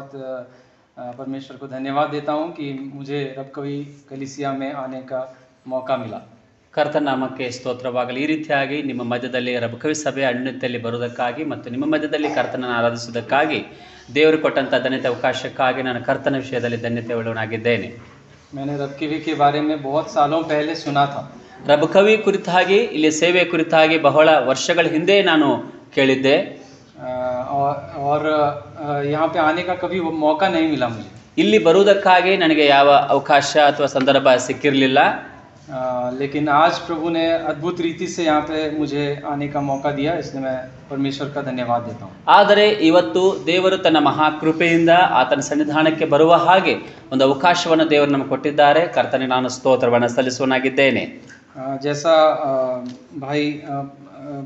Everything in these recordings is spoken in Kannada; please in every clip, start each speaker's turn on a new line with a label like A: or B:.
A: बहुत परमेश्वर को धन्यवाद देता हूँ कि मुझे रब कवि कलीसिया में आने का मौका मिला।
B: ಕರ್ತನ ನಾಮಕ್ಕೆ ಸ್ತೋತ್ರವಾಗಲಿ. ಈ ರೀತಿಯಾಗಿ ನಿಮ್ಮ ಮಧ್ಯದಲ್ಲಿ ರಬಕವಿ ಸಭೆಯ ಅನ್ಯತೆಯಲ್ಲಿ ಬರುವುದಕ್ಕಾಗಿ ಮತ್ತು ನಿಮ್ಮ ಮಧ್ಯದಲ್ಲಿ ಕರ್ತನನ್ನು ಆರಾಧಿಸುವುದಕ್ಕಾಗಿ ದೇವರು ಕೊಟ್ಟಂಥ ಧನ್ಯತೆ ಅವಕಾಶಕ್ಕಾಗಿ ನಾನು ಕರ್ತನ ವಿಷಯದಲ್ಲಿ ಧನ್ಯತೆ ಉಳ್ಳವನಾಗಿದ್ದೇನೆ.
A: मैंने रब कवि के बारे में बहुत सालों पहले सुना था.
B: ರಬಕವಿ ಕುರಿತಾಗಿ ಇಲ್ಲಿ ಸೇವೆ ಕುರಿತಾಗಿ ಬಹಳ ವರ್ಷಗಳ ಹಿಂದೆ ನಾನು ಕೇಳಿದ್ದೆ.
A: और यहाँ पे आने का कभी मौका नहीं मिला मुझे.
B: ಇಲ್ಲಿ ಬರುವುದಕ್ಕಾಗಿ ನನಗೆ ಯಾವ ಅವಕಾಶ ಅಥವಾ ಸಂದರ್ಭ ಸಿಕ್ಕಿರಲಿಲ್ಲ.
A: लेकिन आज प्रभु ने अद्भुत रीति से यहाँ पे मुझे आने का मौका दिया, इसलिए मैं परमेश्वर का धन्यवाद देता हूँ.
B: ಆದರೆ ಇವತ್ತು ದೇವರು ತನ್ನ ಮಹಾಕೃಪೆಯಿಂದ ಆತನ ಸನ್ನಿಧಾನಕ್ಕೆ ಬರುವ ಹಾಗೆ ಒಂದು ಅವಕಾಶವನ್ನು ದೇವರು ನಮಗೆ ಕೊಟ್ಟಿದ್ದಾರೆ. ಕರ್ತನಿಗೆ ನಾನು ಸ್ತೋತ್ರವನ್ನು ಸಲ್ಲಿಸುವನಾಗಿದ್ದೇನೆ.
A: जैसा भाई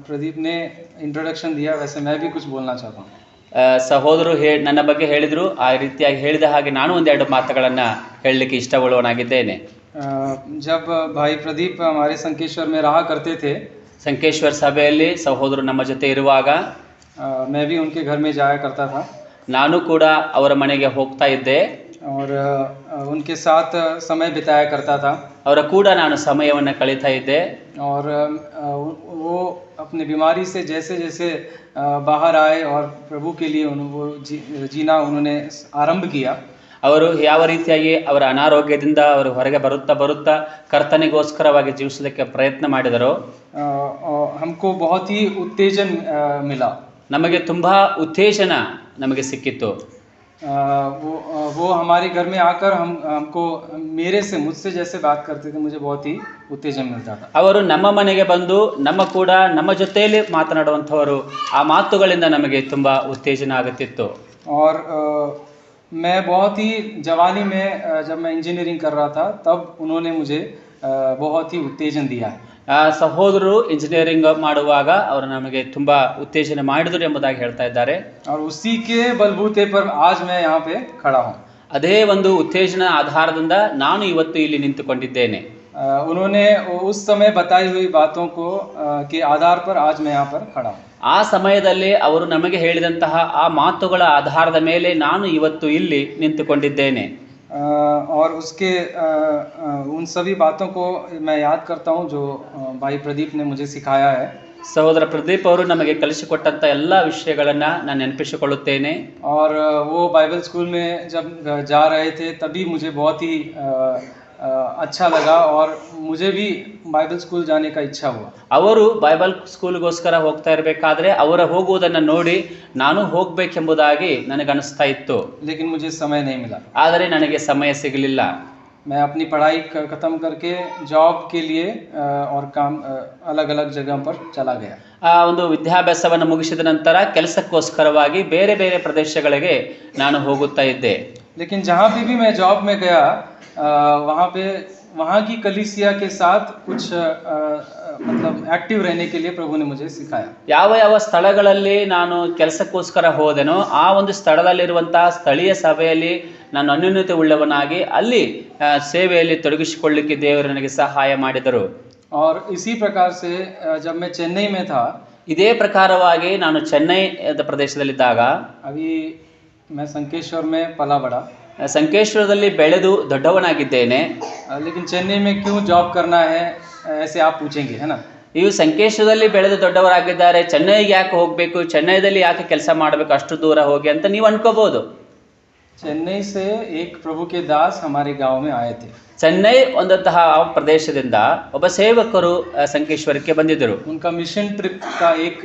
A: प्रदीप ने इंट्रोडक्शन दिया, वैसे मैं भी कुछ बोलना चाहता हूँ.
B: ಸಹೋದರು ನನ್ನ ಬಗ್ಗೆ ಹೇಳಿದರು. ಆ ರೀತಿಯಾಗಿ ಹೇಳಿದ ಹಾಗೆ ನಾನು ಒಂದೆರಡು ಮಾತುಗಳನ್ನು ಹೇಳಲಿಕ್ಕೆ ಇಷ್ಟಪಡುವನಾಗಿದ್ದೇನೆ.
A: जब भाई प्रदीप हमारे संकेश्वर में रहा करते थे,
B: ಸಂಕೇಶ್ವರ ಸಭೆಯಲ್ಲಿ ಸಹೋದರು ನಮ್ಮ ಜೊತೆ ಇರುವಾಗ
A: मैं भी उनके घर में जाया करता था.
B: ನಾನು ಕೂಡ ಅವರ ಮನೆಗೆ ಹೋಗ್ತಾ ಇದ್ದೆ.
A: और उनके साथ समय बिताया करता था.
B: ಅವರ ಕೂಡ ನಾನು ಸಮಯವನ್ನು ಕಳೀತಾ ಇದ್ದೆ.
A: और वो अपनी बीमारी से जैसे जैसे बाहर आए और प्रभु के लिए वो जीना उन्होंने आरंभ किया.
B: ಅವರು ಯಾವ ರೀತಿಯಾಗಿ ಅವರ ಅನಾರೋಗ್ಯದಿಂದ ಅವರು ಹೊರಗೆ ಬರುತ್ತಾ ಕರ್ತನಿಗೋಸ್ಕರವಾಗಿ ಜೀವಿಸಲಿಕ್ಕೆ ಪ್ರಯತ್ನ ಮಾಡಿದರೋ
A: हमको बहुत ही उत्तेजन मिला.
B: ನಮಗೆ ತುಂಬಾ ಉತ್ತೇಜನ ನಮಗೆ ಸಿಕ್ಕಿತ್ತು.
A: वो हमारे घर में आकर हमको मुझसे जैसे बात करते थे, मुझे बहुत ही उत्तेजन मिलता था.
B: ಅವರು ನಮ್ಮ ಮನೆಗೆ ಬಂದು ನಮ್ಮ ಜೊತೆಯಲ್ಲಿ ಮಾತನಾಡುವಂಥವರು, ಆ ಮಾತುಗಳಿಂದ ನಮಗೆ ತುಂಬಾ ಉತ್ತೇಜನ ಆಗುತ್ತಿತ್ತು.
A: और मैं बहुत ही जवानी में जब मैं इंजीनियरिंग कर रहा था, तब उन्होंने मुझे बहुत ही उत्तेजन दिया.
B: ಸಹೋದರರು ಇಂಜಿನಿಯರಿಂಗ್ ಮಾಡುವಾಗ ಅವರು ನಮಗೆ ತುಂಬಾ ಉತ್ತೇಜನ ಮಾಡಿದರು ಎಂಬುದಾಗಿ ಹೇಳ್ತಾ ಇದ್ದಾರೆ.
A: और उसी के बलबूते पर आज मैं यहाँ पे खड़ा हूँ.
B: ಅದೇ ಒಂದು ಉತ್ತೇಜನ ಆಧಾರದಿಂದ ನಾನು ಇವತ್ತು ಇಲ್ಲಿ ನಿಂತುಕೊಂಡಿದ್ದೇನೆ.
A: उन्होंने उस समय बताई हुई बातों को के आधार पर आज मैं यहाँ पर खड़ा हूँ.
B: ಆ ಸಮಯದಲ್ಲಿ ಅವರು ನಮಗೆ ಹೇಳಿದಂತಹ ಆ ಮಾತುಗಳ ಆಧಾರದ ಮೇಲೆ ನಾನು ಇವತ್ತು ಇಲ್ಲಿ ನಿಂತುಕೊಂಡಿದ್ದೇನೆ.
A: और उसके उन सभी बातों को मैं याद करता हूँ जो भाई प्रदीप ने मुझे सिखाया है.
B: ಸಹೋದರ ಪ್ರದೀಪ್ ಅವರು ನಮಗೆ ಕಲಿಸಿಕೊಟ್ಟಂತ ಎಲ್ಲ ವಿಷಯಗಳನ್ನು ನಾನು ನೆನಪಿಸಿಕೊಳ್ಳುತ್ತೇನೆ.
A: और वो बाइबल स्कूल में जब जा रहे थे तभी मुझे बहुत ही अच्छा लगा और मुझे भी बाइबल स्कूल जाने का इच्छा हुआ.
B: ಅವರು ಬೈಬಲ್ ಸ್ಕೂಲ್ಗೋಸ್ಕರ ಹೋಗ್ತಾ ಇರಬೇಕಾದ್ರೆ ಅವರ ಹೋಗುವುದನ್ನು ನೋಡಿ ನಾನು ಹೋಗಬೇಕೆಂಬುದಾಗಿ ನನಗೆ ಅನಿಸ್ತಾ ಇತ್ತು.
A: लेकिन मुझे समय नहीं मिला.
B: ಆದರೆ ನನಗೆ ಸಮಯ ಸಿಗಲಿಲ್ಲ.
A: मैं अपनी पढ़ाई खत्म करके जॉब के लिए और काम अलग अलग जगह पर चला गया.
B: ಆ ಒಂದು ವಿದ್ಯಾಭ್ಯಾಸವನ್ನು ಮುಗಿಸಿದ ನಂತರ ಕೆಲಸಕ್ಕೋಸ್ಕರವಾಗಿ ಬೇರೆ ಬೇರೆ ಪ್ರದೇಶಗಳಿಗೆ ನಾನು ಹೋಗುತ್ತಾ ಇದ್ದೆ.
A: लेकिन जहाँ भी मैं जॉब में गया, वहाँ की कलीसिया के साथ कुछ मतलब एक्टिव रहने के लिए प्रभु ने मुझे सिखाया.
B: ಯಾವ ಸ್ಥಳಗಳಲ್ಲಿ ನಾನು ಕೆಲಸಕ್ಕೋಸ್ಕರ ಹೋದೆನೋ ಆ ಒಂದು ಸ್ಥಳದಲ್ಲಿರುವಂತಹ ಸ್ಥಳೀಯ ಸಭೆಯಲ್ಲಿ ನಾನು ಅನ್ಯೋನ್ಯತೆ ಉಳ್ಳವನಾಗಿ ಅಲ್ಲಿ ಸೇವೆಯಲ್ಲಿ ತೊಡಗಿಸಿಕೊಳ್ಳಲಿಕ್ಕೆ ದೇವರು ನನಗೆ ಸಹಾಯ ಮಾಡಿದರು.
A: और इसी प्रकार से जब मैं चेन्नई में था,
B: ಇದೇ ಪ್ರಕಾರವಾಗಿ ನಾನು ಚೆನ್ನೈದ ಪ್ರದೇಶದಲ್ಲಿದ್ದಾಗ,
A: अभी मैं संकेश्वर में पला बड़ा,
B: ಸಂಕೇಶ್ವರದಲ್ಲಿ ಬೆಳೆದು ದೊಡ್ಡವನಾಗಿದ್ದೇನೆ.
A: लेकिन चेन्नई में क्यों जॉब करना है ऐसे आप पूछेंगे, है ना.
B: ಇವು ಸಂಕೇಶ್ವರದಲ್ಲಿ ಬೆಳೆದು ದೊಡ್ಡವರಾಗಿದ್ದಾರೆ, ಚೆನ್ನೈಗೆ ಯಾಕೆ ಹೋಗಬೇಕು, ಚೆನ್ನೈದಲ್ಲಿ ಯಾಕೆ ಕೆಲಸ ಮಾಡಬೇಕು ಅಷ್ಟು ದೂರ ಹೋಗಿ ಅಂತ ನೀವು ಅನ್ಕೋಬಹುದು.
A: चेन्नई से एक प्रभु के दास हमारे गांव में आए थे.
B: ಚೆನ್ನೈ ಒಂದಂತಹ ಪ್ರದೇಶದಿಂದ ಒಬ್ಬ ಸೇವಕರು ಸಂಕೇಶ್ವರಕ್ಕೆ ಬಂದಿದ್ದರು.
A: उनका मिशन ट्रिप का एक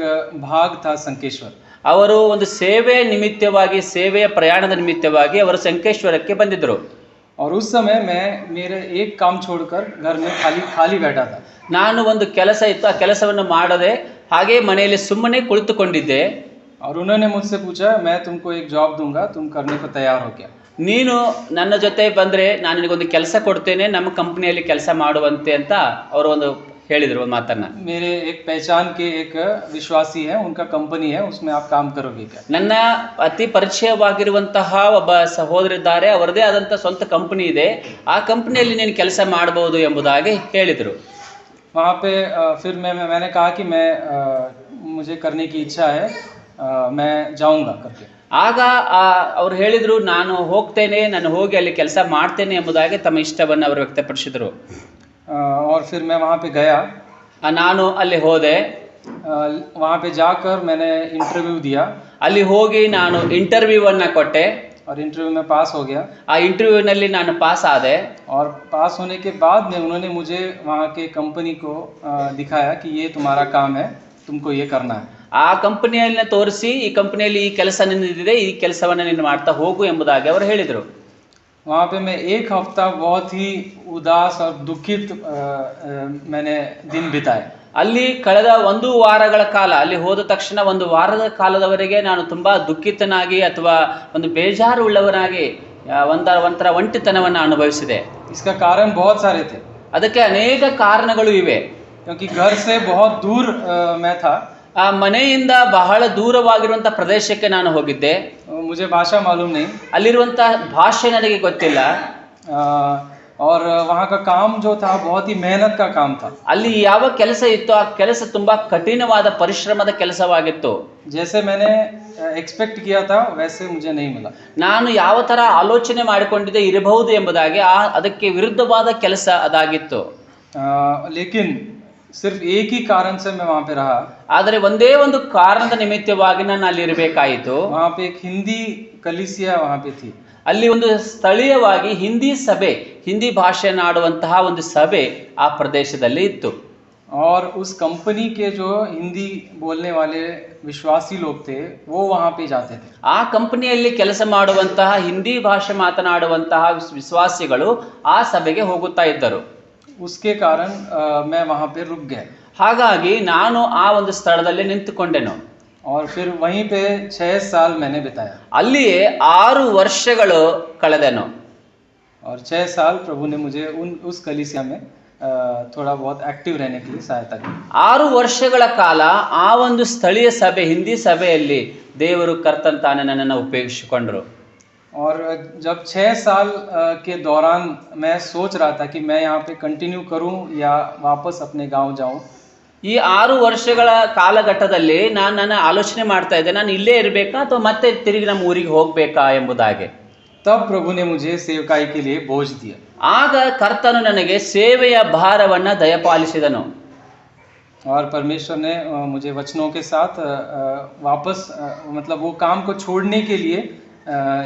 A: भाग था संकेश्वर.
B: ಅವರು ಒಂದು ಸೇವೆ ನಿಮಿತ್ತವಾಗಿ, ಸೇವೆಯ ಪ್ರಯಾಣದ ನಿಮಿತ್ತವಾಗಿ ಅವರು ಸಂಕೇಶ್ವರಕ್ಕೆ ಬಂದಿದ್ದರು.
A: और उस समय मैं मेरे एक काम छोड़कर घर में खाली बैठा था.
B: ನಾನು ಒಂದು ಕೆಲಸ ಇತ್ತು, ಆ ಕೆಲಸವನ್ನು ಮಾಡದೆ ಹಾಗೆ ಮನೆಯಲ್ಲಿ ಸುಮ್ಮನೆ ಕುಳಿತುಕೊಂಡಿದ್ದೆ.
A: और उन्होंने मुझसे पूछा, मैं तुमको एक जॉब दूंगा, तुम करने को तैयार हो क्या.
B: ನೀನು ನನ್ನ ಜೊತೆ ಬಂದರೆ ನಾನು ನಿನಗೊಂದು ಕೆಲಸ ಕೊಡ್ತೇನೆ, ನಮ್ಮ ಕಂಪ್ನಿಯಲ್ಲಿ ಕೆಲಸ ಮಾಡುವಂತೆ ಅಂತ ಅವರು ಒಂದು ಹೇಳಿದರು ಒಂದು ಮಾತನ್ನ.
A: मेरे एक पहचान के एक विश्वासी है, उनका कंपनी है, उसमें आप काम करोगे क्या.
B: ನನ್ನ ಅತಿ ಪರಿಚಯವಾಗಿರುವಂತಹ ಒಬ್ಬ ಸಹೋದರಿದ್ದಾರೆ, ಅವರದೇ ಆದಂತಹ ಸ್ವಂತ ಕಂಪನಿ ಇದೆ, ಆ ಕಂಪನಿಯಲ್ಲಿ ನೀನು ಕೆಲಸ ಮಾಡಬಹುದು ಎಂಬುದಾಗಿ ಹೇಳಿದರು.
A: वहाँ पे फिर मैंने कहा कि मुझे करने की इच्छा है, मैं जाऊँगा करके.
B: ಆಗ ಅವ್ರು ಹೇಳಿದ್ರು, ನಾನು ಹೋಗ್ತೇನೆ, ನಾನು ಹೋಗಿ ಅಲ್ಲಿ ಕೆಲಸ ಮಾಡ್ತೇನೆ ಎಂಬುದಾಗಿ ತಮ್ಮ ಇಷ್ಟವನ್ನು ಅವರು ವ್ಯಕ್ತಪಡಿಸಿದರು.
A: और फिर मैं वहाँ पे गया,
B: ನಾನು ಅಲ್ಲಿ ಹೋದೆ.
A: वहाँ पे जाकर मैंने इंटरव्यू दिया
B: ಅಲ್ಲಿ ಹೋಗಿ ನಾನು ಇಂಟರ್ವ್ಯೂವನ್ನು ಕೊಟ್ಟೆ.
A: और इंटरव्यू में पास हो गया.
B: ಆ ಇಂಟರ್ವ್ಯೂನಲ್ಲಿ ನಾನು ಪಾಸ್ ಆದೆ.
A: और पास होने के बाद में उन्होंने मुझे वहाँ के कंपनी को दिखाया कि ये तुम्हारा काम है, तुमको ये करना है.
B: ಆ ಕಂಪನಿಯನ್ನ ತೋರಿಸಿ, ಈ ಕಂಪನಿಯಲ್ಲಿ ಈ ಕೆಲಸ ನಿಂದಿದೆ, ಈ ಕೆಲಸವನ್ನು ನೀನು ಮಾಡ್ತಾ ಹೋಗು ಎಂಬುದಾಗಿ ಅವರು ಹೇಳಿದರು.
A: वहाँ पे मैं एक हफ्ता बहुत ही उदास और दुखित मैंने दिन बिताए.
B: ಅಲ್ಲಿ ಕಳೆದ 1 ವಾರಗಳ ಕಾಲ, ಅಲ್ಲಿ ಹೋದ ತಕ್ಷಣ 1 ವಾರದ ಕಾಲದವರೆಗೆ ನಾನು ತುಂಬಾ ದುಃಖಿತನಾಗಿ ಅಥವಾ ಒಂದು ಬೇಜಾರು ಉಳ್ಳವನಾಗಿ ಒಂಥರ ಒಂಟಿತನವನ್ನು ಅನುಭವಿಸಿದೆ.
A: इसका कारण बहुत सारे थे.
B: ಅದಕ್ಕೆ ಅನೇಕ ಕಾರಣಗಳು ಇವೆ.
A: क्योंकि घर से बहुत दूर मैं था.
B: ಆ ಮನೆಯಿಂದ ಬಹಳ ದೂರವಾಗಿರುವಂತ ಪ್ರದೇಶಕ್ಕೆ ನಾನು ಹೋಗಿದ್ದೆ.
A: मुझे भाषा मालूम नहीं.
B: ಅಲ್ಲಿರುವಂತ ಭಾಷೆ ನನಗೆ ಗೊತ್ತಿಲ್ಲ.
A: और वहाँ का काम जो था बहुत ही मेहनत का काम था.
B: ಅಲ್ಲಿ ಯಾವ ಕೆಲಸ ಇತ್ತು, ಆ ಕೆಲಸ ತುಂಬಾ ಕಠಿಣವಾದ ಪರಿಶ್ರಮದ ಕೆಲಸವಾಗಿತ್ತು.
A: जैसे मैंने एक्सपेक्ट किया था वैसे मुझे नहीं मिला.
B: ನಾನು ಯಾವ ತರ ಆಲೋಚನೆ ಮಾಡಿಕೊಂಡಿದ್ದೆ ಇರಬಹುದು ಎಂಬುದಾಗಿ ಅದಕ್ಕೆ ವಿರುದ್ಧವಾದ ಕೆಲಸ ಅದಾಗಿತ್ತು.
A: लेकिन सिर्फ एक ही कारण से मैं वहाँ पे रहा.
B: ಆದರೆ ಒಂದೇ ಒಂದು ಕಾರಣದ ನಿಮಿತ್ತವಾಗಿ ನಾನು ಅಲ್ಲಿ ಇರಬೇಕಾಯಿತು.
A: वहाँ पे एक हिंदी कलीसिया वहाँ पे थी.
B: ಅಲ್ಲಿ ಒಂದು ಸ್ಥಳೀಯವಾಗಿ ಹಿಂದಿ ಸಭೆ, ಹಿಂದಿ ಭಾಷೆಯನ್ನು ಆಡುವಂತಹ ಒಂದು ಸಭೆ ಆ ಪ್ರದೇಶದಲ್ಲಿ ಇತ್ತು.
A: और उस कंपनी के जो हिंदी बोलने वाले विश्वासी लोग थे वो वहाँ पे जाते थे.
B: ಆ ಕಂಪನಿಯಲ್ಲಿ ಕೆಲಸ ಮಾಡುವಂತಹ ಹಿಂದಿ ಭಾಷೆ ಮಾತನಾಡುವಂತಹ ವಿಶ್ವಾಸಿಗಳು ಆ ಸಭೆಗೆ ಹೋಗುತ್ತಾ ಇದ್ದರು.
A: उसके कारण मैं वहाँ पे रुक गया.
B: ಹಾಗಾಗಿ ನಾನು ಆ ಒಂದು ಸ್ಥಳದಲ್ಲಿ ನಿಂತುಕೊಂಡೆನು.
A: और फिर वहीं पे 6 साल मैंने बिताया.
B: ಅಲ್ಲಿಯೇ 6 ವರ್ಷಗಳು ಕಳೆದೆನು.
A: और 6 साल प्रभु ने मुझे उस कलीसिया में थोड़ा बहुत एक्टिव रहने के लिए सहायता की.
B: 6 ವರ್ಷಗಳ ಕಾಲ ಆ ಒಂದು ಸ್ಥಳೀಯ ಸಭೆ, ಹಿಂದಿ ಸಭೆಯಲ್ಲಿ ದೇವರು ಕರ್ತನ ತಾನೇ ನನ್ನನ್ನು ಉಪಯೋಗಿಸಿಕೊಂಡರು.
A: और जब 6 साल के दौरान मैं सोच रहा था कि मैं यहाँ पे कंटिन्यू करूँ या वापस अपने गांव जाऊँ.
B: ಈ 6 ವರ್ಷಗಳ ಕಾಲಘಟ್ಟದಲ್ಲಿ ನಾನು ಆಲೋಚನೆ ಮಾಡ್ತಾ ಇದ್ದೆ, ನಾನು ಇಲ್ಲೇ ಇರಬೇಕಾ ಅಥವಾ ಮತ್ತೆ ತಿರುಗಿ ನಮ್ಮ ಊರಿಗೆ ಹೋಗ್ಬೇಕಾ ಎಂಬುದಾಗಿ.
A: तब प्रभु ने मुझे सेवकाई के लिए बोझ दिया.
B: ಆಗ ಕರ್ತನು ನನಗೆ ಸೇವೆಯ ಭಾರವನ್ನ ದಯಪಾಲಿಸಿದನು.
A: और परमेश्वर ने मुझे वचनों के साथ वापस मतलब वो काम को छोड़ने के लिए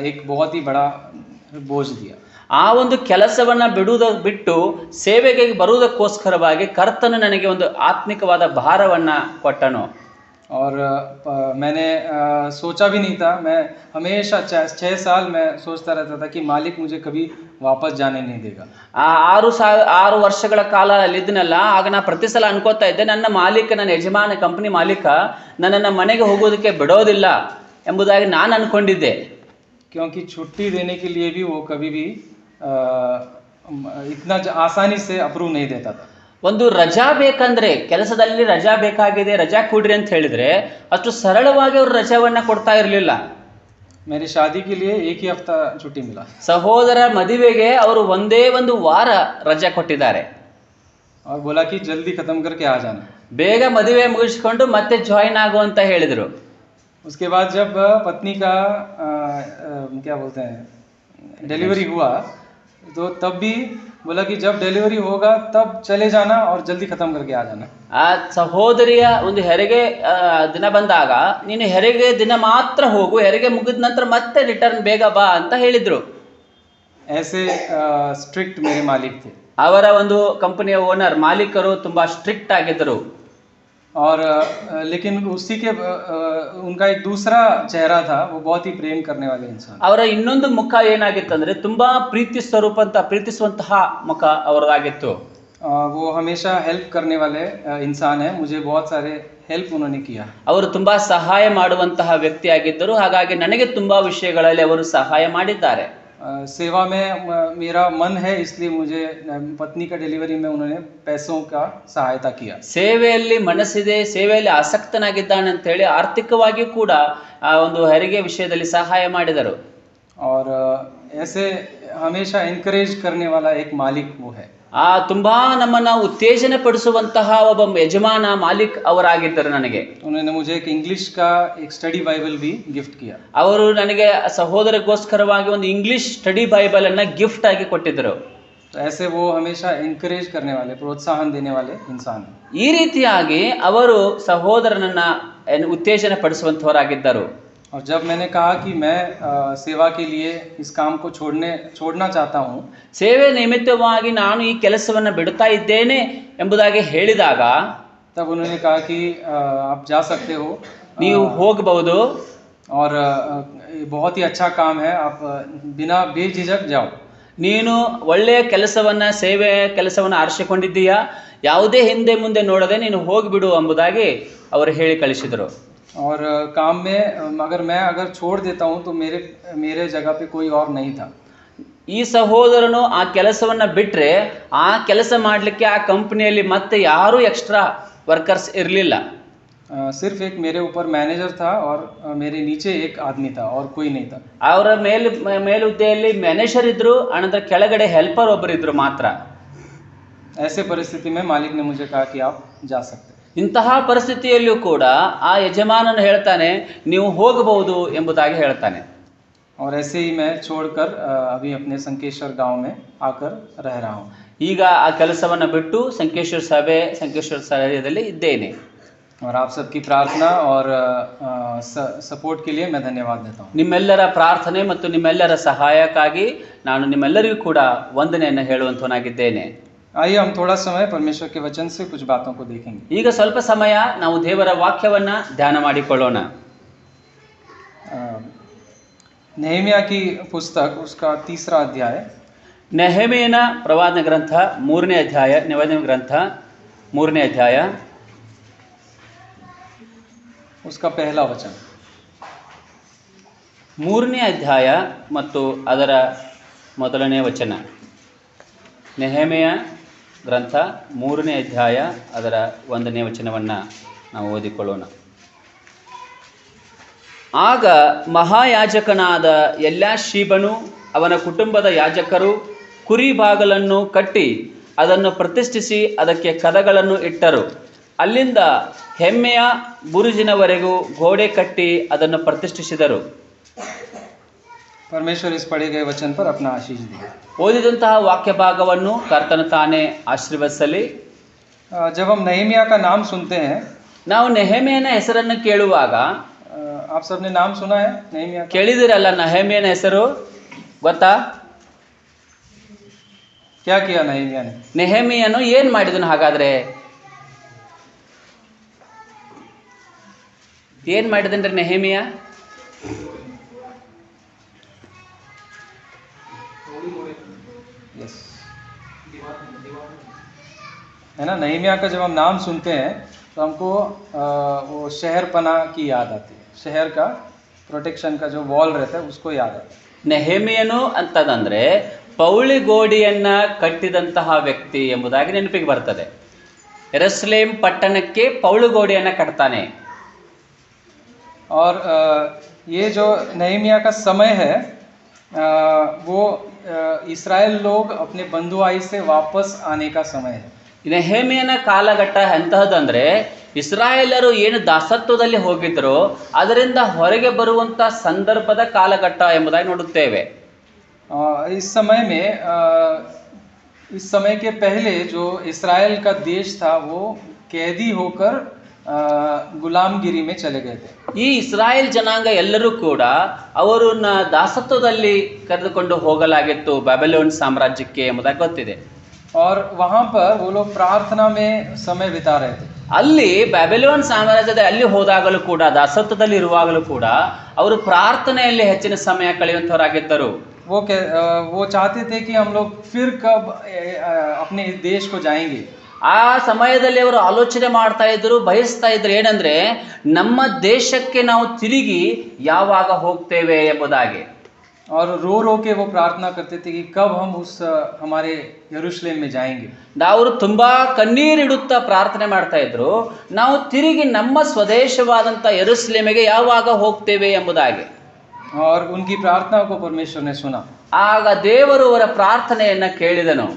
A: एक बहुत ही बड़ा बोझ दिया.
B: ಆ ಒಂದು ಕೆಲಸವನ್ನ ಬಿಟ್ಟು ಸೇವೆಗೆ ಬರುವುದಕ್ಕೋಸ್ಕರವಾಗಿ ಕರ್ತನು ನನಗೆ ಒಂದು ಆತ್ಮಿಕವಾದ ಭಾರವನ್ನ ಕೊಟ್ಟನು.
A: और मैंने सोचा भी नहीं था. मैं हमेशा 6 साल मैं सोचता रहता था कि मालिक मुझे कभी वापस जाने नहीं देगा.
B: ಆ 6 ವರ್ಷಗಳ ಕಾಲ ಅಲ್ಲಿದ್ದನಲ್ಲ, ಆಗ ನಾ ಪ್ರತಿ ಸಲ ಅನ್ಕೋತಾ ಇದ್ದೆ, ನನ್ನ ಮಾಲೀಕ, ನನ್ನ ಯಜಮಾನ, ಕಂಪನಿ ಮಾಲೀಕ ನನ್ನನ್ನು ಮನೆಗೆ ಹೋಗೋದಕ್ಕೆ ಬಿಡೋದಿಲ್ಲ ಎಂಬುದಾಗಿ ನಾನು ಅನ್ಕೊಂಡಿದ್ದೆ.
A: क्योंकि छुट्टी देने के लिए भी वो कभी भी इतना आसानी से अप्रूव नहीं देता था.
B: ಒಂದು ರಜಾ ಬೇಕಂದ್ರೆ, ಕೆಲಸದಲ್ಲಿ ರಜಾ ಬೇಕಾಗಿದೆ, ರಜಾ ಕೊಡ್ರಿ ಅಂತ ಹೇಳಿದ್ರೆ ಅಷ್ಟು ಸರಳವಾಗಿ ಅವರು ರಜಾವನ್ನ ಕೊಡ್ತಾ ಇರಲಿಲ್ಲ.
A: मेरी शादी के लिए एक ही हफ्ता छुट्टी मिला.
B: ಸಹೋದರ ಮದುವೆಗೆ ಅವರು ಒಂದೇ ಒಂದು ವಾರ ರಜಾ ಕೊಟ್ಟಿದ್ದಾರೆ.
A: और बोला कि जल्दी खत्म करके आ जाना.
B: ಬೇಗ ಮದುವೆ ಮುಗಿಸಿಕೊಂಡು ಮತ್ತೆ ಜಾಯಿನ್ ಆಗು ಅಂತ ಹೇಳಿದರು.
A: उसके बाद जब पत्नी का क्या बोलते हैं डिलीवरी हुआ तो तब भी बोला कि जब डिलीवरी होगा तब चले जाना और जल्दी खत्म करके आ जाना.
B: ಆ ಸಹೋದರಿಯ ಒಂದು ಹೆರಿಗೆ ದಿನ ಬಂದಾಗ ನೀನು ಹೆರಿಗೆ ದಿನ ಮಾತ್ರ ಹೋಗು, ಹೆರಿಗೆ ಮುಗಿದ ನಂತರ ಮತ್ತೆ ರಿಟರ್ನ್ ಬೇಗ ಬಾ ಅಂತ ಹೇಳಿದ್ರು.
A: ऐसे स्ट्रिक्ट मेरे मालिक थे.
B: ಅವರ ಒಂದು ಕಂಪನಿಯ ಓನರ್, ಮಾಲೀಕರು ತುಂಬಾ ಸ್ಟ್ರಿಕ್ಟ್ ಆಗಿದ್ದರು.
A: और लेकिन उसी के उनका एक दूसरा चेहरा था, वो बहुत ही प्रेम करने वाले इंसान.
B: ಅವರ ಇನ್ನೊಂದು ಮುಖ ಏನಾಗಿತ್ತಂದ್ರೆ ತುಂಬಾ ಪ್ರೀತಿಸುವಂತಹ ಮುಖ ಅವರದಾಗಿತ್ತು.
A: वो हमेशा हेल्प करने वाले इंसान है. मुझे बहुत सारे हेल्प उन्होंने किया.
B: ಅವರು ತುಂಬಾ ಸಹಾಯ ಮಾಡುವಂತಹ ವ್ಯಕ್ತಿಯಾಗಿದ್ದರು. ಹಾಗಾಗಿ ನನಗೆ ತುಂಬಾ ವಿಷಯಗಳಲ್ಲಿ ಅವರು ಸಹಾಯ ಮಾಡಿದ್ದಾರೆ.
A: सेवा में मेरा मन है, इसलिए मुझे पत्नी का डिलीवरी में उन्होंने पैसों का सहायता किया.
B: ಸೇವೆಯಲ್ಲಿ ಮನಸ್ಸಿದೆ, ಸೇವೆಯಲ್ಲಿ ಆಸಕ್ತನಾಗಿದ್ದಾನೆ ಅಂತ ಹೇಳಿ ಆರ್ಥಿಕವಾಗಿ ಕೂಡ ಆ ಒಂದು ಹೆರಿಗೆ ವಿಷಯದಲ್ಲಿ ಸಹಾಯ ಮಾಡಿದರು.
A: और ऐसे हमेशा इनकरेज करने वाला एक मालिक वो है।
B: ತುಂಬಾ ನಮ್ಮನ್ನ ಉತ್ತೇಜನ ಪಡಿಸುವಂತಹ ಒಬ್ಬ ಯಜಮಾನ ಮಾಲಿಕ್ ಅವರಾಗಿದ್ದರು ನನಗೆ.
A: उन्होंने मुझे एक इंग्लिश का एक स्टडी बाइबल भी गिफ्ट किया।
B: ಅವರು ನನಗೆ ಸಹೋದರಗೋಸ್ಕರವಾಗಿ ಒಂದು ಇಂಗ್ಲಿಷ್ ಸ್ಟಡಿ ಬೈಬಲ್ ಅನ್ನ ಗಿಫ್ಟ್ ಆಗಿ ಕೊಟ್ಟಿದ್ದರು.
A: तो ऐसे वो हमेशा इनकरेज करने वाले, प्रोत्साहन देने वाले इंसान हैं।
B: ಈ ರೀತಿಯಾಗಿ ಅವರು ಸಹೋದರನನ್ನ ಉತ್ತೇಜನ ಪಡಿಸುವಂತವರಾಗಿದ್ದರು.
A: और जब मैंने कहा कि मैं सेवा के लिए इस काम को छोड़ना चाहता हूँ,
B: ಸೇವೆ ನಿಮಿತ್ತವಾಗಿ ನಾನು ಈ ಕೆಲಸವನ್ನು ಬಿಡುತ್ತಾ ಇದ್ದೇನೆ ಎಂಬುದಾಗಿ ಹೇಳಿದಾಗ,
A: तब उन्होंने कहा कि आप जा सकते हो,
B: ನೀವು ಹೋಗಬಹುದು,
A: और ये बहुत ही अच्छा काम है, आप बिना बेझिझक जाओ।
B: ನೀನು ಒಳ್ಳೆಯ ಕೆಲಸವನ್ನ ಸೇವೆ ಕೆಲಸವನ್ನು ಆರಿಸಿಕೊಂಡಿದ್ದೀಯಾ, ಯಾವುದೇ ಹಿಂದೆ ಮುಂದೆ ನೋಡದೆ ನೀನು ಹೋಗಿಬಿಡು ಎಂಬುದಾಗಿ ಅವರು ಹೇಳಿ ಕಳಿಸಿದರು.
A: और काम में अगर छोड़ देता हूँ तो मेरे जगह पे कोई और नहीं था।
B: ಈ ಸಹೋದರನು ಆ ಕೆಲಸವನ್ನ ಬಿಟ್ರೆ ಆ ಕೆಲಸ ಮಾಡಲಿಕ್ಕೆ ಆ ಕಂಪನಿಯಲ್ಲಿ ಮತ್ತೆ ಯಾರು ಎಕ್ಸ್ಟ್ರಾ ವರ್ಕರ್ಸ್ ಇರಲಿಲ್ಲ.
A: सिर्फ एक मेरे ऊपर मैनेजर था और मेरे नीचे एक आदमी था और कोई नहीं था।
B: ಅವರ ಮೇಲುದ್ದೆಯಲ್ಲಿ ಮ್ಯಾನೇಜರ್ ಇದ್ರು, ಅನಂತರ ಕೆಳಗಡೆ ಹೆಲ್ಪರ್ ಒಬ್ಬರು ಇದ್ರು ಮಾತ್ರ.
A: ऐसे परिस्थिति में मालिक ने मुझे कहा कि आप जा सकते।
B: ಇಂತಹ ಪರಿಸ್ಥಿತಿಯಲ್ಲಿಯೂ ಕೂಡ ಆ ಯಜಮಾನನು ಹೇಳ್ತಾನೆ ನೀವು ಹೋಗಬಹುದು ಎಂಬುದಾಗಿ ಹೇಳ್ತಾನೆ.
A: और ऐसे ही मैं छोड़कर अभी अपने संकेश्वर गांव में आकर रह रहा हूँ।
B: ಈಗ ಆ ಕೆಲಸವನ್ನು ಬಿಟ್ಟು ಸಂಕೇಶ್ವರ ಸ್ಥಳದಲ್ಲಿ ಇದ್ದೇನೆ.
A: और आप सबकी प्रार्थना और सपोर्ट के लिए मैं धन्यवाद देता हूँ।
B: ನಿಮ್ಮೆಲ್ಲರ ಪ್ರಾರ್ಥನೆ ಮತ್ತು ನಿಮ್ಮೆಲ್ಲರ ಸಹಾಯಕ್ಕಾಗಿ ನಾನು ನಿಮ್ಮೆಲ್ಲರಿಗೂ ಕೂಡ ವಂದನೆಯನ್ನು ಹೇಳುವಂತನಾಗಿದ್ದೇನೆ.
A: आइए हम थोड़ा समय परमेश्वर के वचन से कुछ बातों को देखेंगे।
B: ಈಗ ಸ್ವಲ್ಪ ಸಮಯ ನಾವು ದೇವರ ವಾಕ್ಯವನ್ನ ಧ್ಯಾನ ಮಾಡಿಕೊಳ್ಳೋಣ.
A: नेहमिया की पुस्तक उसका 3रा अध्याय,
B: ನೆಹೆಮೀಯನ ಪ್ರವಾದನ ಗ್ರಂಥ 3ನೇ ಅಧ್ಯಾಯ, ನಿವೇದನೆ ಗ್ರಂಥ 3ನೇ ಅಧ್ಯಾಯ,
A: उसका पहला वचन।
B: 3ನೇ ಅಧ್ಯಾಯ ಮತ್ತು ಅದರ ಮೊದಲನೇ ವಚನ. ನೆಹೆಮೀಯ ಗ್ರಂಥ 3ನೇ ಅಧ್ಯಾಯ ಅದರ 1ನೇ ವಚನವನ್ನು ನಾವು ಓದಿಕೊಳ್ಳೋಣ. ಆಗ ಮಹಾಯಾಜಕನಾದ ಎಲ್ಯಾಷೀಬನು ಅವನ ಕುಟುಂಬದ ಯಾಜಕರು ಕುರಿ ಬಾಗಲನ್ನು ಕಟ್ಟಿ ಅದನ್ನು ಪ್ರತಿಷ್ಠಿಸಿ ಅದಕ್ಕೆ ಕದಗಳನ್ನು ಇಟ್ಟರು. ಅಲ್ಲಿಂದ ಹೆಮ್ಮೆಯ ಬುರುಜಿನವರೆಗೂ ಗೋಡೆ ಕಟ್ಟಿ ಅದನ್ನು ಪ್ರತಿಷ್ಠಿಸಿದರು.
A: परमेश्वर इस पढ़े गए वचन पर अपना आशीष दे।
B: ಓದಿದಂತಹ ವಾಕ್ಯ ಭಾಗವನ್ನು ಕರ್ತನು ತಾನೇ ಆಶೀರ್ವದಿಸಲಿ.
A: जब हम नेहमिया का नाम सुनते हैं,
B: ನಾವು ನೆಹೆಮೀಯನ ಹೆಸರನ್ನು ಕೇಳುವಾಗ,
A: आप सबने नाम सुना है नेहमिया का?
B: ಕೇಳಿದಿರಲ್ಲ ನೆಹೆಮೀಯನ ಹೆಸರು ಗೊತ್ತಾ?
A: क्या किया नेहमिया ने?
B: ನೆಹೆಮೀಯನು ಏನ್ ಮಾಡಿದನು? ಹಾಗಾದ್ರೆ ಏನ್ ಮಾಡಿದನ್ರಿ ನೆಹೆಮೀಯ?
A: यस, है ना। नेहमिया का जब हम नाम सुनते हैं तो हमको वो शहर पनाह की याद आती है, शहर का प्रोटेक्शन का जो वॉल रहता है उसको याद आता है।
B: ನೆಹೆಮೀಯನು ಅಂತಂದ್ರೆ ಪೌಳಿ ಗೋಡೆಯನ್ನ ಕಟ್ಟಿದಂತಹ ವ್ಯಕ್ತಿ ಎಂಬುದಾಗಿ ನೆನಪಿಗೆ ಬರ್ತದೆ. ಯೆರೂಸಲೇಮ್ ಪಟ್ಟಣಕ್ಕೆ ಪೌಳಿ ಗೋಡೆಯನ್ನ ಕಟ್ತಾನೆ.
A: और ये जो नेहमिया का समय है वो इस्राएल लोग अपने बंधुआई से वापस आने का समय है।
B: ನೆಹೆಮೀಯನ ಕಾಲಘಟ್ಟ ಎಂತಹದಂದ್ರೆ ಇಸ್ರಾಯೇಲರು ಏನು ದಾಸತ್ವದಲ್ಲಿ ಹೋಗಿದ್ರು ಅದರಿಂದ ಹೊರಗೆ ಬರುವಂತ ಸಂದರ್ಭದ ಕಾಲಘಟ್ಟ ಎಂಬುದಾಗಿ ನೋಡುತ್ತೇವೆ.
A: इस समय में इस समय के पहले जो इस्राएल का देश था वो कैदी होकर ಗುಲಾಮ್ಗಿರಿ में चले गए थे.
B: ಈ ಇಸ್ರಾಯೇಲ್ ಜನಾಂಗ ಎಲ್ಲರೂ ಕೂಡ ಅವರನ್ನ ದಾಸತ್ವದಲ್ಲಿ ಕರೆದುಕೊಂಡು ಹೋಗಲಾಗಿತ್ತು ಬ್ಯಾಬಿಲೋನ್ ಸಾಮ್ರಾಜ್ಯಕ್ಕೆ ಎಂಬುದಾಗಿ ಗೊತ್ತಿದೆ.
A: और वहां पर वो लोग प्रार्थना में समय बिता रहे थे.
B: ಅಲ್ಲಿ ಬ್ಯಾಬಿಲೋನ್ ಸಾಮ್ರಾಜ್ಯದ ಅಲ್ಲಿ ಹೋದಾಗಲೂ ಕೂಡ ದಾಸತ್ವದಲ್ಲಿ ಇರುವಾಗಲೂ ಕೂಡ ಅವರು ಪ್ರಾರ್ಥನೆಯಲ್ಲಿ ಹೆಚ್ಚಿನ ಸಮಯ ಕಳೆಯುವಂತವರಾಗಿದ್ದರು.
A: वो चाहते थे कि हम लोग फिर कब अपने इस देश को जाएंगे.
B: ಆ ಸಮಯದಲ್ಲಿ ಅವರು ಆಲೋಚನೆ ಮಾಡ್ತಾ ಇದ್ರು, ಬಯಸ್ತಾ ಇದ್ರು, ಏನಂದ್ರೆ ನಮ್ಮ ದೇಶಕ್ಕೆ ನಾವು ತಿರುಗಿ ಯಾವಾಗ ಹೋಗ್ತೇವೆ ಎಂಬುದಾಗಿ.
A: और रो रो के वो प्रार्थना करते थे कि कब हम उस हमारे यरूशलेम में जाएंगे.
B: ಅವರು ತುಂಬಾ ಕಣ್ಣೀರಿಡುತ್ತಾ ಪ್ರಾರ್ಥನೆ ಮಾಡ್ತಾ ಇದ್ರು, ನಾವು ತಿರುಗಿ ನಮ್ಮ ಸ್ವದೇಶವಾದಂತ ಯೆರೂಸಲೇಮಿಗೆ ಯಾವಾಗ ಹೋಗ್ತೇವೆ ಎಂಬುದಾಗಿ.
A: और उनकी प्रार्थना को परमेश्वर ने सुना।
B: ಆಗ ದೇವರು ಅವರ ಪ್ರಾರ್ಥನೆಯನ್ನ ಕೇಳಿದನು.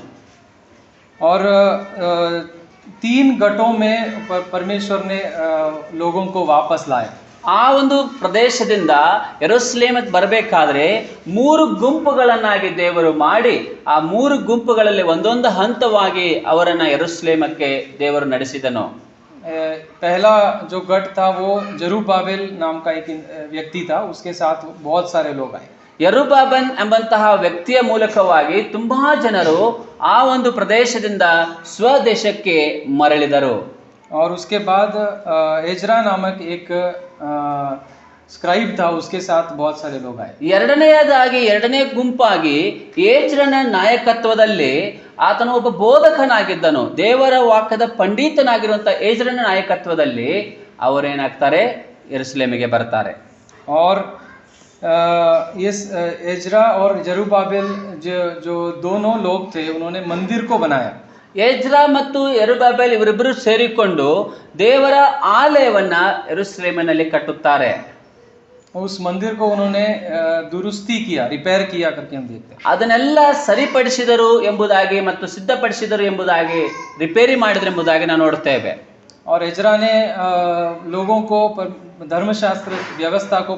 A: और 3 गठों में परमेश्वर ने लोगों को वापस लाया।
B: ಆ ಒಂದು ಪ್ರದೇಶದಿಂದ ಯೆರೂಸಲೇಮಿಗೆ ಬರಬೇಕಾದ್ರೆ 3 ಗುಂಪುಗಳನ್ನಾಗಿ ದೇವರು ಮಾಡಿ ಆ 3 ಗುಂಪುಗಳಲ್ಲಿ ಒಂದೊಂದು ಹಂತವಾಗಿ ಅವರನ್ನ ಯೆರೂಸಲೇಮಕ್ಕೆ ದೇವರು ನಡೆಸಿದನು.
A: पहला जो गढ़ था वो जरूब्बाबेल नाम का एक व्यक्ति था, उसके साथ बहुत सारे लोग आए।
B: ಯೆರುಬ್ಬಾಬೆಲ್ ಎಂಬಂತಹ ವ್ಯಕ್ತಿಯ ಮೂಲಕವಾಗಿ ತುಂಬಾ ಜನರು ಆ ಒಂದು ಪ್ರದೇಶದಿಂದ ಸ್ವದೇಶಕ್ಕೆ ಮರಳಿದರು.
A: और उसके बाद एजरा नामक एक स्क्राइब था, उसके साथ बहुत सारे लोग आए।
B: ಎರಡನೇ ಗುಂಪಾಗಿ ಏಜ್ರನ ನಾಯಕತ್ವದಲ್ಲಿ ಆತನು ಒಬ್ಬ ಬೋಧಕನಾಗಿದ್ದನು. ದೇವರ ವಾಕ್ಯದ ಪಂಡಿತನಾಗಿರುವಂತಹ ಏಜ್ರನ ನಾಯಕತ್ವದಲ್ಲಿ ಅವರೇನಾಗ್ತಾರೆ, ಯೆರೂಸಲೇಮಿಗೆ ಬರ್ತಾರೆ.
A: और ये एजरा और जरूब्बाबेल जो दोनों लोग थे, उन्होंने मंदिर को बनाया।
B: ಎಜ್ರಾ ಮತ್ತು ಯೆರುಬ್ಬಾಬೆಲ್ ಇವರಿಬ್ಬರು ಸೇರಿಕೊಂಡು ದೇವರ ಆಲಯವನ್ನ ಯೆರೂಸಲೇಮಿನಲ್ಲಿ ಕಟ್ಟುತ್ತಾರೆ.
A: उस मंदिर को उन्होंने दुरुस्ती किया, रिपेयर किया करके हम देखते हैं।
B: ಅದನ್ನೆಲ್ಲ ಸರಿಪಡಿಸಿದರು ಎಂಬುದಾಗಿ ಮತ್ತು ಸಿದ್ಧಪಡಿಸಿದರು ಎಂಬುದಾಗಿ, ರಿಪೇರಿ ಮಾಡಿದರು ಎಂಬುದಾಗಿ ನಾವು ನೋಡ್ತೇವೆ.
A: और एजरा ने लोगों को धर्मशास्त्र व्यवस्था को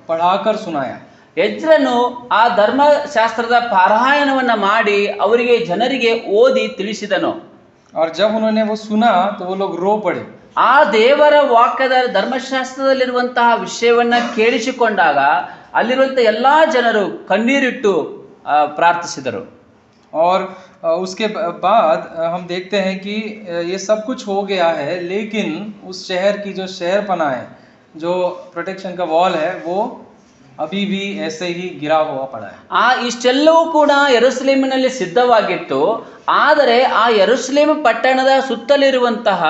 A: पढ़ाकर सुनाया।
B: ಎಜ್ರನು ಆ ಧರ್ಮಶಾಸ್ತ್ರದ ಪಾರಾಯಣವನ್ನ ಮಾಡಿ ಅವರಿಗೆ ಜನರಿಗೆ ಓದಿ ತಿಳಿಸಿದನು.
A: और जब उन्होंने वो सुना तो वो लोग रो पड़े।
B: ಆ ದೇವರ ವಾಕ್ಯದ ಧರ್ಮಶಾಸ್ತ್ರದಲ್ಲಿರುವಂತಹ ವಿಷಯವನ್ನ ಕೇಳಿಸಿಕೊಂಡಾಗ ಅಲ್ಲಿರುವಂತಹ ಎಲ್ಲಾ ಜನರು ಕಣ್ಣೀರಿಟ್ಟು ಪ್ರಾರ್ಥಿಸಿದರು.
A: और उसके बाद हम देखते हैं कि ये सब कुछ हो गया है, लेकिन उस शहर की जो शहरपना है, जो प्रोटेक्शन का वॉल है, वो अभी भी ऐसे ही गिरा हुआ पड़ा है।
B: ಇಷ್ಟೆಲ್ಲವೂ ಕೂಡ ಯೆರೂಸಲೇಮಿನಲ್ಲಿ ಸಿದ್ಧವಾಗಿತ್ತು. ಆದರೆ ಆ ಯೆರೂಸಲೇಮ್ ಪಟ್ಟಣದ ಸುತ್ತಲಿರುವಂತಹ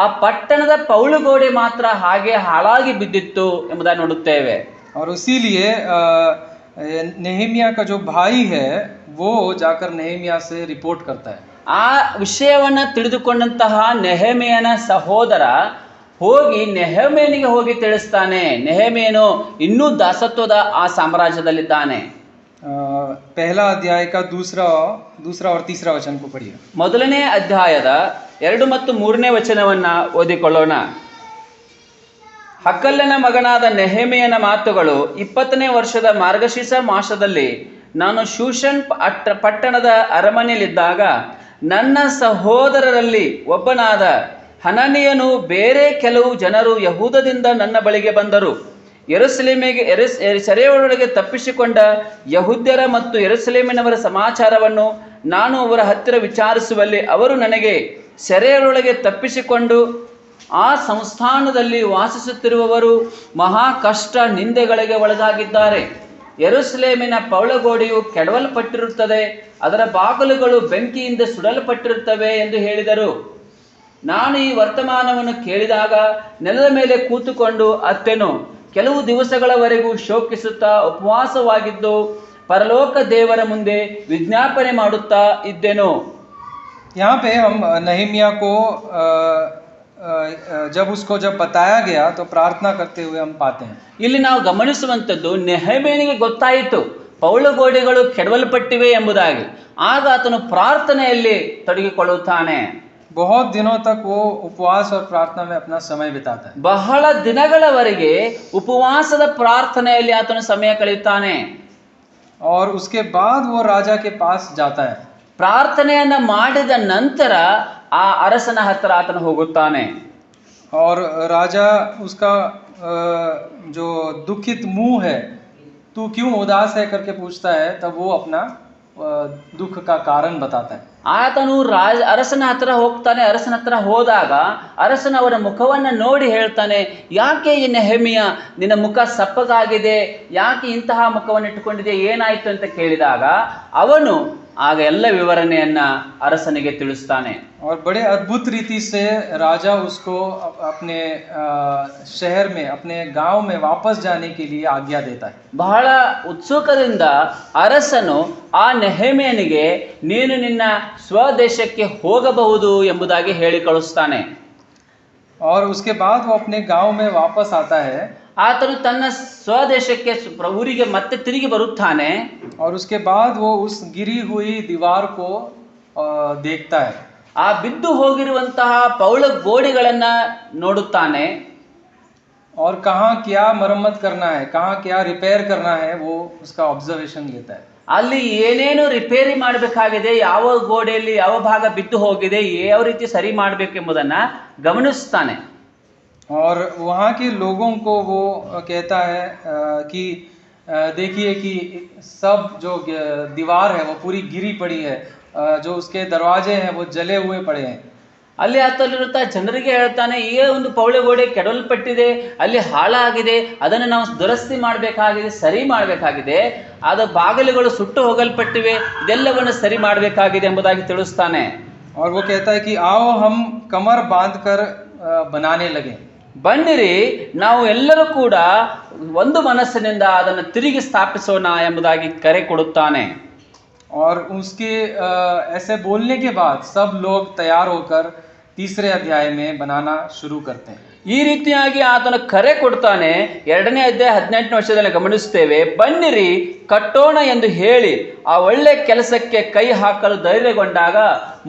B: ಆ ಪಟ್ಟಣದ ಪೌಳುಗೋಡೆ ಮಾತ್ರ ಹಾಗೆ ಹಾಳಾಗಿ ಬಿದ್ದಿತ್ತು ಎಂಬುದನ್ನು ನೋಡುತ್ತೇವೆ.
A: और इसीलिए नेहेमिया का जो भाई है वो जाकर नेहेमिया से रिपोर्ट करता है।
B: ಆ ವಿಷಯವನ್ನ ತಿಳಿದುಕೊಂಡಂತಹ ನೆಹೆಮೀಯನ ಸಹೋದರ ಹೋಗಿ ನೆಹೆಮೀಯನಿಗೆ ಹೋಗಿ ತಿಳಿಸ್ತಾನೆ. ನೆಹೆಮೀಯನು ಇನ್ನೂ ದಾಸತ್ವದ ಆ ಸಾಮ್ರಾಜ್ಯದಲ್ಲಿದ್ದಾನೆ.
A: पहला अध्याय का दूसरा और तीसरा वचन को पढ़िए।
B: ಮೊದಲನೇ ಅಧ್ಯಾಯದ 2 ಮತ್ತು 3ನೇ ವಚನವನ್ನ ಓದಿಕೊಳ್ಳೋಣ. ಹಕ್ಕಲ್ಲನ ಮಗನಾದ ನೆಹೆಮೀಯನ ಮಾತುಗಳು. 20ನೇ ವರ್ಷದ ಮಾರ್ಗಶಿರ ಮಾಸದಲ್ಲಿ ನಾನು ಶೂಷನ್ ಪಟ್ಟಣದ ಅರಮನೆಯಲ್ಲಿದ್ದಾಗ ನನ್ನ ಸಹೋದರರಲ್ಲಿ ಒಬ್ಬನಾದ ಹನನಿಯನು ಬೇರೆ ಕೆಲವು ಜನರು ಯಹೂದದಿಂದ ನನ್ನ ಬಳಿಗೆ ಬಂದರು. ಯೆರೂಸಲೇಮಿಗೆ ಸೆರೆಯೊಳಗೆ ತಪ್ಪಿಸಿಕೊಂಡ ಯಹೂದ್ಯರ ಮತ್ತು ಯೆರೂಸಲೇಮಿನವರ ಸಮಾಚಾರವನ್ನು ನಾನು ಅವರ ಹತ್ತಿರ ವಿಚಾರಿಸುವಲ್ಲಿ ಅವರು ನನಗೆ ಸೆರೆಯೊಳಗೆ ತಪ್ಪಿಸಿಕೊಂಡು ಆ ಸಂಸ್ಥಾನದಲ್ಲಿ ವಾಸಿಸುತ್ತಿರುವವರು ಮಹಾ ಕಷ್ಟ ನಿಂದೆಗಳಿಗೆ ಒಳಗಾಗಿದ್ದಾರೆ. ಯೆರೂಸಲೇಮಿನ ಪೌಳಗೋಡೆಯು ಕೆಡವಲ್ಪಟ್ಟಿರುತ್ತದೆ, ಅದರ ಬಾಗಿಲುಗಳು ಬೆಂಕಿಯಿಂದ ಸುಡಲ್ಪಟ್ಟಿರುತ್ತವೆ ಎಂದು ಹೇಳಿದರು. ನಾನು ಈ ವರ್ತಮಾನವನ್ನು ಕೇಳಿದಾಗ ನೆಲದ ಮೇಲೆ ಕೂತುಕೊಂಡು ಅತ್ತೆನು. ಕೆಲವು ದಿವಸಗಳವರೆಗೂ ಶೋಕಿಸುತ್ತಾ ಉಪವಾಸವಾಗಿದ್ದು ಪರಲೋಕ ದೇವರ ಮುಂದೆ ವಿಜ್ಞಾಪನೆ ಮಾಡುತ್ತಾ ಇದ್ದೆನು.
A: यहाँ पे हम नहम्याह को जब बताया गया तो प्रार्थना करते हुए हम पाते हैं.
B: ಇಲ್ಲಿ ನಾವು ಗಮನಿಸುವಂತದ್ದು, ನೆಹೆಮೀಯನಿಗೆ ಗೊತ್ತಾಯಿತು ಪೌಳಗೋಡೆಗಳು ಕೆಡವಲ್ಪಟ್ಟಿವೆ ಎಂಬುದಾಗಿ. ಆಗ ಆತನು ಪ್ರಾರ್ಥನೆಯಲ್ಲಿ ತೊಡಗಿಕೊಳ್ಳುತ್ತಾನೆ.
A: बहुत दिनों तक वो उपवास और प्रार्थना में अपना समय बिताता है.
B: ಬಹಳ ದಿನಗಳವರೆಗೆ ಉಪವಾಸದ ಪ್ರಾರ್ಥನೆಯಲ್ಲಿ ಆತನು ಸಮಯ ಕಳೆಯುತ್ತಾನೆ.
A: और उसके बाद वो राजा के पास जाता है.
B: ಪ್ರಾರ್ಥನೆಯನ್ನ ಮಾಡಿದ ನಂತರ ಆ ಅರಸನ ಹತ್ತಿರ ಆತನು ಹೋಗುತ್ತಾನೆ.
A: और राजा उसका जो दुखित मुंह है, तू क्यों उदास है करके पूछता है. तब वो अपना दुख का कारण बताता है.
B: ಆತನು ಅರಸನ ಹತ್ರ ಹೋಗ್ತಾನೆ. ಅರಸನ ಹತ್ರ ಹೋದಾಗ ಅರಸನ ಅವರ ಮುಖವನ್ನ ನೋಡಿ ಹೇಳ್ತಾನೆ, ಯಾಕೆ ಈ ನೆಹೆಮೀಯ ನಿನ್ನ ಮುಖ ಸಪ್ಪಗಾಗಿದೆ, ಯಾಕೆ ಇಂತಹ ಮುಖವನ್ನು ಇಟ್ಟುಕೊಂಡಿದೆ, ಏನಾಯ್ತು ಅಂತ ಕೇಳಿದಾಗ ಅವನು ಆಗ ಎಲ್ಲ ವಿವರಣೆಯನ್ನ ಅರಸನಿಗೆ ತಿಳಿಸ್ತಾನೆ.
A: और बड़े अद्भुत रीति से राजा उसको अपने शहर में, अपने गांव में वापस जाने के लिए आज्ञा देता है.
B: ಬಹಳ ಉತ್ಸುಕದಿಂದ ಅರಸನು ಆ ನೆಹೆಮೀಯನಿಗೆ ನೀನು ನಿನ್ನ ಸ್ವದೇಶಕ್ಕೆ ಹೋಗಬಹುದು ಎಂಬುದಾಗಿ ಹೇಳಿ ಕಳಿಸ್ತಾನೆ.
A: और उसके बाद वो अपने गांव में वापस आता है.
B: ಆತನು ತನ್ನ ಸ್ವದೇಶಕ್ಕೆ ಊರಿಗೆ ಮತ್ತೆ ತಿರುಗಿ ಬರುತ್ತಾನೆ.
A: और उसके बाद वो उस गिरी हुई दीवार को देखता है.
B: ಆ ಬಿದ್ದು ಹೋಗಿರುವಂತಹ ಪೌಳ ಗೋಡೆಗಳನ್ನ ನೋಡುತ್ತಾನೆ.
A: और कहाँ क्या मरम्मत करना है, कहाँ क्या रिपेयर करना है, वो उसका ऑब्जर्वेशन लेता है.
B: ಅಲ್ಲಿ ಏನೇನು ರಿಪೇರಿ ಮಾಡಬೇಕಾಗಿದೆ, ಯಾವ ಗೋಡೆಯಲ್ಲಿ ಯಾವ ಭಾಗ ಬಿದ್ದು ಹೋಗಿದೆ, ಯಾವ ರೀತಿ ಸರಿ ಮಾಡಬೇಕೆಂಬುದನ್ನ ಗಮನಿಸ್ತಾನೆ.
A: और वहाँ के लोगों को वो कहता है कि देखिए कि सब जो दीवार है वो पूरी गिरी पड़ी है, जो उसके दरवाजे हैं वो जले हुए पड़े हैं.
B: ಅಲ್ಲಿ ಆತಲ್ಲಿರುತ್ತಾ ಜನರಿಗೆ ಹೇಳ್ತಾನೆ, ಈ ಒಂದು ಪೌಳೆ ಗೋಡೆ ಕೆಡವಲ್ಪಟ್ಟಿದೆ, ಅಲ್ಲಿ ಹಾಳಾಗಿದೆ, ಅದನ್ನು ನಾವು ದುರಸ್ತಿ ಮಾಡಬೇಕಾಗಿದೆ, ಸರಿ ಮಾಡಬೇಕಾಗಿದೆ, ಆದ ಬಾಗಿಲುಗಳು ಸುಟ್ಟು ಹೋಗಲ್ಪಟ್ಟಿವೆ, ಇದೆಲ್ಲವನ್ನು ಸರಿ ಮಾಡಬೇಕಾಗಿದೆ ಎಂಬುದಾಗಿ ತಿಳಿಸ್ತಾನೆ.
A: और वो कहता है कि आओ हम कमर बांधकर बनाने लगे.
B: ಬನ್ನಿರಿ, ನಾವು ಎಲ್ಲರೂ ಕೂಡ ಒಂದು ಮನಸ್ಸಿನಿಂದ ಅದನ್ನು ತಿರುಗಿ ಸ್ಥಾಪಿಸೋಣ ಎಂಬುದಾಗಿ ಕರೆ ಕೊಡುತ್ತಾನೆ.
A: और उसके ऐसे बोलने के बाद सब लोग तैयार होकर तीसरे अध्याय में बनाना शुरू करते हैं.
B: ಈ ರೀತಿಯಾಗಿ ಆತನು ಕರೆ ಕೊಡ್ತಾನೆ. 2ನೇ ಅಧ್ಯಾಯ 18ನೇ ವರ್ಷದಲ್ಲಿ ಗಮನಿಸುತ್ತೇವೆ, ಬನ್ನಿರಿ ಕಟ್ಟೋಣ ಎಂದು ಹೇಳಿ ಆ ಒಳ್ಳೆ ಕೆಲಸಕ್ಕೆ ಕೈ ಹಾಕಲು ಧೈರ್ಯಗೊಂಡಾಗ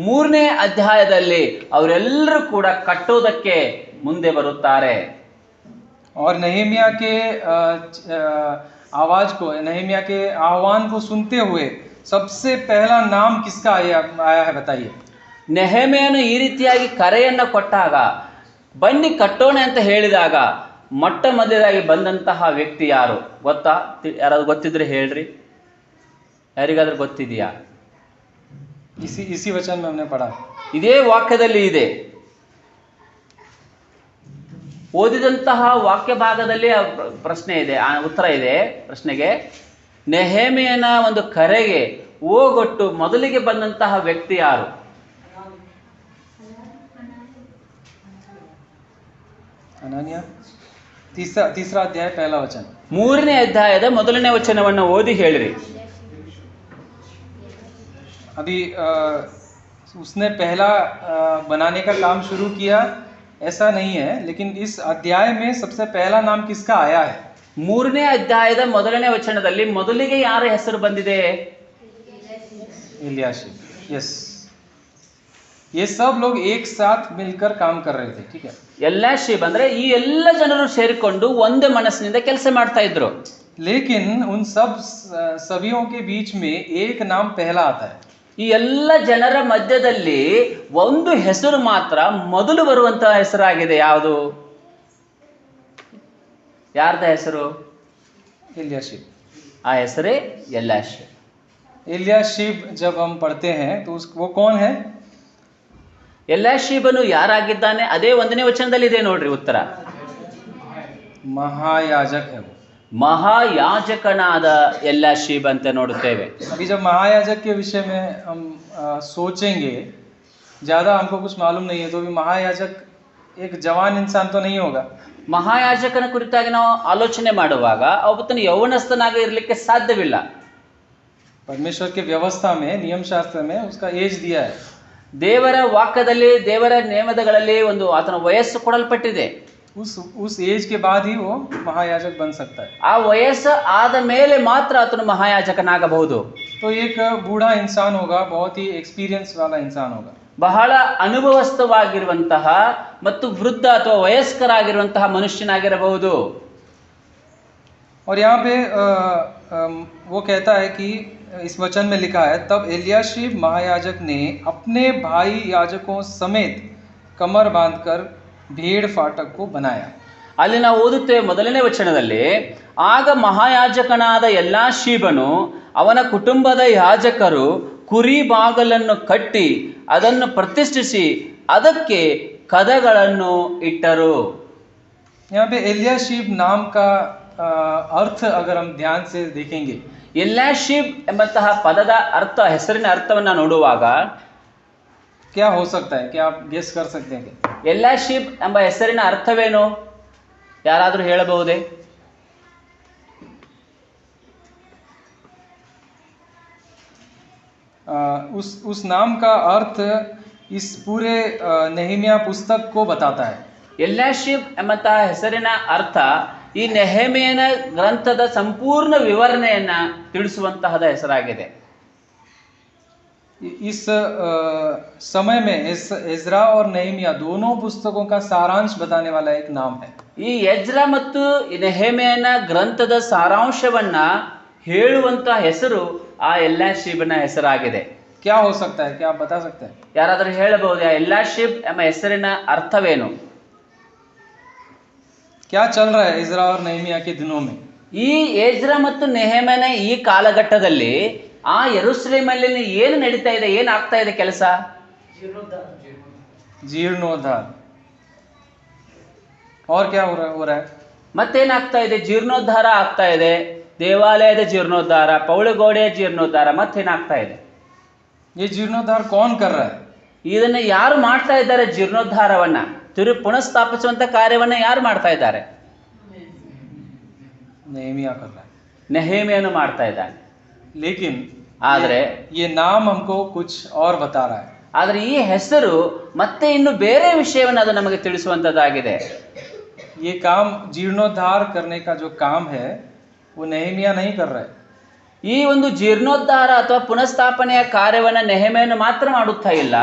B: 3ನೇ ಅಧ್ಯಾಯದಲ್ಲಿ ಅವರೆಲ್ಲರೂ ಕೂಡ ಕಟ್ಟೋದಕ್ಕೆ ಮುಂದೆ ಬರುತ್ತಾರೆ.
A: और नehemiया के आवाज को, नehemiया के आह्वान को सुनते हुए सबसे पहला नाम किसका आया है बताइए.
B: ನೆಹೆಮೀಯನು ಈ ರೀತಿಯಾಗಿ ಕರೆಯನ್ನು ಕೊಟ್ಟಾಗ, ಬನ್ನಿ ಕಟ್ಟೋಣ ಅಂತ ಹೇಳಿದಾಗ ಮೊಟ್ಟ ಮೊದಲಾಗಿ ಬಂದಂತಹ ವ್ಯಕ್ತಿ ಯಾರು ಗೊತ್ತಾ? ಯಾರಾದ್ರು ಗೊತ್ತಿದ್ರೆ ಹೇಳ್ರಿ. ಯಾರಿಗಾದ್ರೂ ಗೊತ್ತಿದೆಯಾ?
A: इसी वचन में हमने पढ़ा.
B: ಇದೇ ವಾಕ್ಯದಲ್ಲಿ ಇದೆ. ಓದಿದಂತಹ ವಾಕ್ಯ ಭಾಗದಲ್ಲಿ ಪ್ರಶ್ನೆ ಇದೆ, ಉತ್ತರ ಇದೆ ಪ್ರಶ್ನೆಗೆ. ನೆಹೆಮೀಯನ ಒಂದು ಕರೆಗೆ ಓಗೊಟ್ಟು ಮೊದಲಿಗೆ ಬಂದಂತಹ ವ್ಯಕ್ತಿ ಯಾರು?
A: अनन्या. तीसरा अध्याय पहला वचन.
B: 3ನೇ ಅಧ್ಯಾಯದ ಮೊದಲನೇ ವಚನವನ್ನು ಓದಿ ಹೇಳಿರಿ.
A: अभी उसने पहला बनाने का काम शुरू किया ऐसा नहीं है, लेकिन इस अध्याय में सबसे पहला नाम किसका आया है?
B: 3ನೇ ಅಧ್ಯಾಯದ ಮೊದಲನೇ ವಚನದಲ್ಲಿ ಮೊದಲಿಗೆ ಯಾರ ಹೆಸರು ಬಂದಿದೆ?
A: इलियाशिब. यस, ये सब लोग एक साथ मिलकर काम कर रहे थे. ठीक है.
B: ಎಲ್ಯಾಷೀಬ್ ಅಂದ್ರೆ ಈ ಎಲ್ಲ ಜನರು ಸೇರಿಕೊಂಡು ಒಂದೇ ಮನಸ್ಸಿನಿಂದ ಕೆಲಸ ಮಾಡ್ತಾ ಇದ್ರು.
A: लेकिन उन सब सभीयों के बीच में एक नाम पहला आता है.
B: ಈ ಎಲ್ಲ ಜನರ ಮಧ್ಯದಲ್ಲಿ ಒಂದು ಹೆಸರು ಮಾತ್ರ ಮೊದಲು ಬರುವಂತಹ ಹೆಸರಾಗಿದೆ. ಯಾವುದು? ಯಾರ್ದ ಹೆಸರು?
A: इलियाशिब.
B: ಆ ಹೆಸರೇ ಎಲ್ಯಾಷೀಬ್.
A: इलियाशिब जब हम पढ़ते हैं तो वो कौन है?
B: ಎಲ್ಯಾಷೀಬನು ಯಾರಾಗಿದ್ದಾನೆ? ಅದೇ 1ನೇ ವಚನದಲ್ಲಿ ಇದೆ ನೋಡ್ರಿ ಉತ್ತರ.
A: महायाजक है वो.
B: ಮಹಾಯಾಜಕನಾದ ಎಲ್ಯಾಷೀಬ್ ಅಂತ ನೋಡುತ್ತೇವೆ.
A: अभी जब महायाजक के विषय में हम सोचेंगे, ज़्यादा हमको कुछ मालूम नहीं है, तो भी महायाजक एक जवान इंसान तो नहीं होगा.
B: ಮಹಾಯಾಜಕನ ಕುರಿತಾಗಿ ನಾವು ಆಲೋಚನೆ ಮಾಡುವಾಗ ಅವತನು ಯೌವನಸ್ಥನಾಗಿ ಇರಲಿಕ್ಕೆ ಸಾಧ್ಯವಿಲ್ಲ.
A: परमेश्वर के व्यवस्था में, नियम शास्त्र में उसका एज दिया है.
B: ದೇವರ ವಾಕ್ಯದಲ್ಲಿ, ದೇವರ ನಿಯಮಗಳಲ್ಲಿ ಒಂದು ಆತನ ವಯಸ್ಸು ಕೊಡಲ್ಪಟ್ಟಿದೆ.
A: उस एज के बाद ही वो महायाजक बन सकता है.
B: ಆ ವಯಸ್ಸು ಆದ ಮೇಲೆ ಮಾತ್ರ ಆತನು ಮಹಾಯಾಜಕನಾಗಬಹುದು.
A: तो एक बूढ़ा इंसान होगा, बहुत ही एक्सपीरियंस वाला इंसान होगा.
B: ಬಹಳ ಅನುಭವಸ್ಥವಾಗಿರುವಂತಹ ಮತ್ತು ವೃದ್ಧ ಅಥವಾ ವಯಸ್ಕರಾಗಿರುವಂತಹ ಮನುಷ್ಯನಾಗಿರಬಹುದು.
A: और यहाँ पे वो कहता है कि इस वचन में लिखा है, तब एलियाशिब महायाजक ने अपने भाई याजकों समेत कमर बांधकर भेड़ फाटक को बनाया.
B: ಅಲ್ಲಿ ನಾವು ಓದುತ್ತೇವೆ 1ನೇ ವಚನದಲ್ಲಿ, ಆಗ ಮಹಾಯಾಜಕನಾದ ಎಲ್ಯಾಷೀಬನು ಅವನ ಕುಟುಂಬದ ಯಾಜಕರು ಕುರಿ ಬಾಗಲನ್ನು ಕಟ್ಟಿ ಅದನ್ನು ಪ್ರತಿಷ್ಠಿಸಿ ಅದಕ್ಕೆ ಕದಗಳನ್ನು ಇಟ್ಟರು.
A: यहाँ पे एलियाशिब नाम का अर्थ अगर हम ध्यान से देखेंगे,
B: ಎಲ್ಯಾಷೀಬ್ ಎಂಬಂತಹ ಪದದ ಅರ್ಥ, ಹೆಸರಿನ ಅರ್ಥವನ್ನ ನೋಡುವಾಗ
A: क्या हो सकता है? क्या आप गेस कर सकते हैं?
B: ಎಲ್ಯಾಷೀಬ್ ಎಂಬ ಹೆಸರಿನ ಅರ್ಥವೇನು? ಯಾರಾದರೂ ಹೇಳಬಹುದೇ?
A: उस नाम का अर्थ इस पूरे नेहमिया पुस्तक को बताता है.
B: ಎಲ್ಯಾಷೀಬ್ ಎಂಬಂತಹ ಹೆಸರಿನ ಅರ್ಥ ಈ ನೆಹೆಮೀಯನ ಗ್ರಂಥದ ಸಂಪೂರ್ಣ ವಿವರಣೆಯನ್ನ ತಿಳಿಸುವಂತಹದ ಹೆಸರಾಗಿದೆ.
A: इस समय में एज्रा और नेहमिया दोनों पुस्तकों का सारांश बताने वाला एक नाम है.
B: ಈ ಎಜ್ರಾ ಮತ್ತು ನೆಹೆಮೀಯನ ಗ್ರಂಥದ ಸಾರಾಂಶವನ್ನ ಹೇಳುವಂತ ಹೆಸರು ಆ ಎಲ್ಯಾಷೀಬನ ಹೆಸರಾಗಿದೆ.
A: क्या हो सकता है, क्या आप बता सकते हैं?
B: ಯಾರಾದರೂ ಹೇಳಬಹುದು ಆ ಎಲ್ಯಾಷೀಬ್ ಎಂಬ ಹೆಸರಿನ ಅರ್ಥವೇನು?
A: क्या चल रहा है एज्रा और नेहमिया के दिनों में?
B: ಈ ಎಜ್ರಾ ಮತ್ತು ನೆಹೆಮೀಯನ ಈ ಕಾಲಘಟ್ಟದಲ್ಲಿ ಆ ಯೆರೂಸಲೇಮಲ್ಲಿ ಏನು ನಡೀತಾ ಇದೆ, ಏನಾಗ್ತಾ ಇದೆ ಕೆಲಸ?
A: जीर्णोद्धार. और क्या हो रहा है?
B: ಮತ್ತೇನಾಗ್ತಾ ಇದೆ? ಜೀರ್ಣೋದ್ಧಾರ ಆಗ್ತಾ ಇದೆ. ದೇವಾಲಯದ ಜೀರ್ಣೋದ್ಧಾರ, ಪೌಳಿಗೋಡೆಯ ಜೀರ್ಣೋದ್ಧಾರ, ಮತ್ತೇನಾಗ್ತಾ ಇದೆ?
A: ये जीर्णोद्धार कौन कर रहा है?
B: ಇದನ್ನ ಯಾರು ಮಾಡ್ತಾ ಇದ್ದಾರೆ? ಜೀರ್ಣೋದ್ಧಾರವನ್ನ ಪುನಃಸ್ಥಾಪಿಸುವಂತ ಕಾರ್ಯವನ್ನ ಯಾರು ಮಾಡ್ತಾ ಇದ್ದಾರೆ?
A: नेहमिया कर रहा है.
B: ನೆಹೆಮೀಯನು ಮಾಡ್ತಾ ಇದ್ದಾನೆ.
A: लेकिन
B: ಆದ್ರೆ
A: ये नाम हमको कुछ और बता रहा है.
B: ಆದ್ರೆ ಈ ಹೆಸರು ಮತ್ತೆ ಇನ್ನು ಬೇರೆ ವಿಷಯವನ್ನು ಅದು ನಮಗೆ ತಿಳಿಸುವಂತದ್ದಾಗಿದೆ.
A: ये काम जीर्णोद्धार करने का जो काम है वो नेहमिया नहीं कर रहा है.
B: ಈ ಒಂದು ಜೀರ್ಣೋದ್ಧಾರ ಅಥವಾ ಪುನಃಸ್ಥಾಪನೆಯ ಕಾರ್ಯವನ್ನ ನೆಹೆಮೀಯನು ಮಾತ್ರ ಮಾಡುತ್ತಾ ಇಲ್ಲ.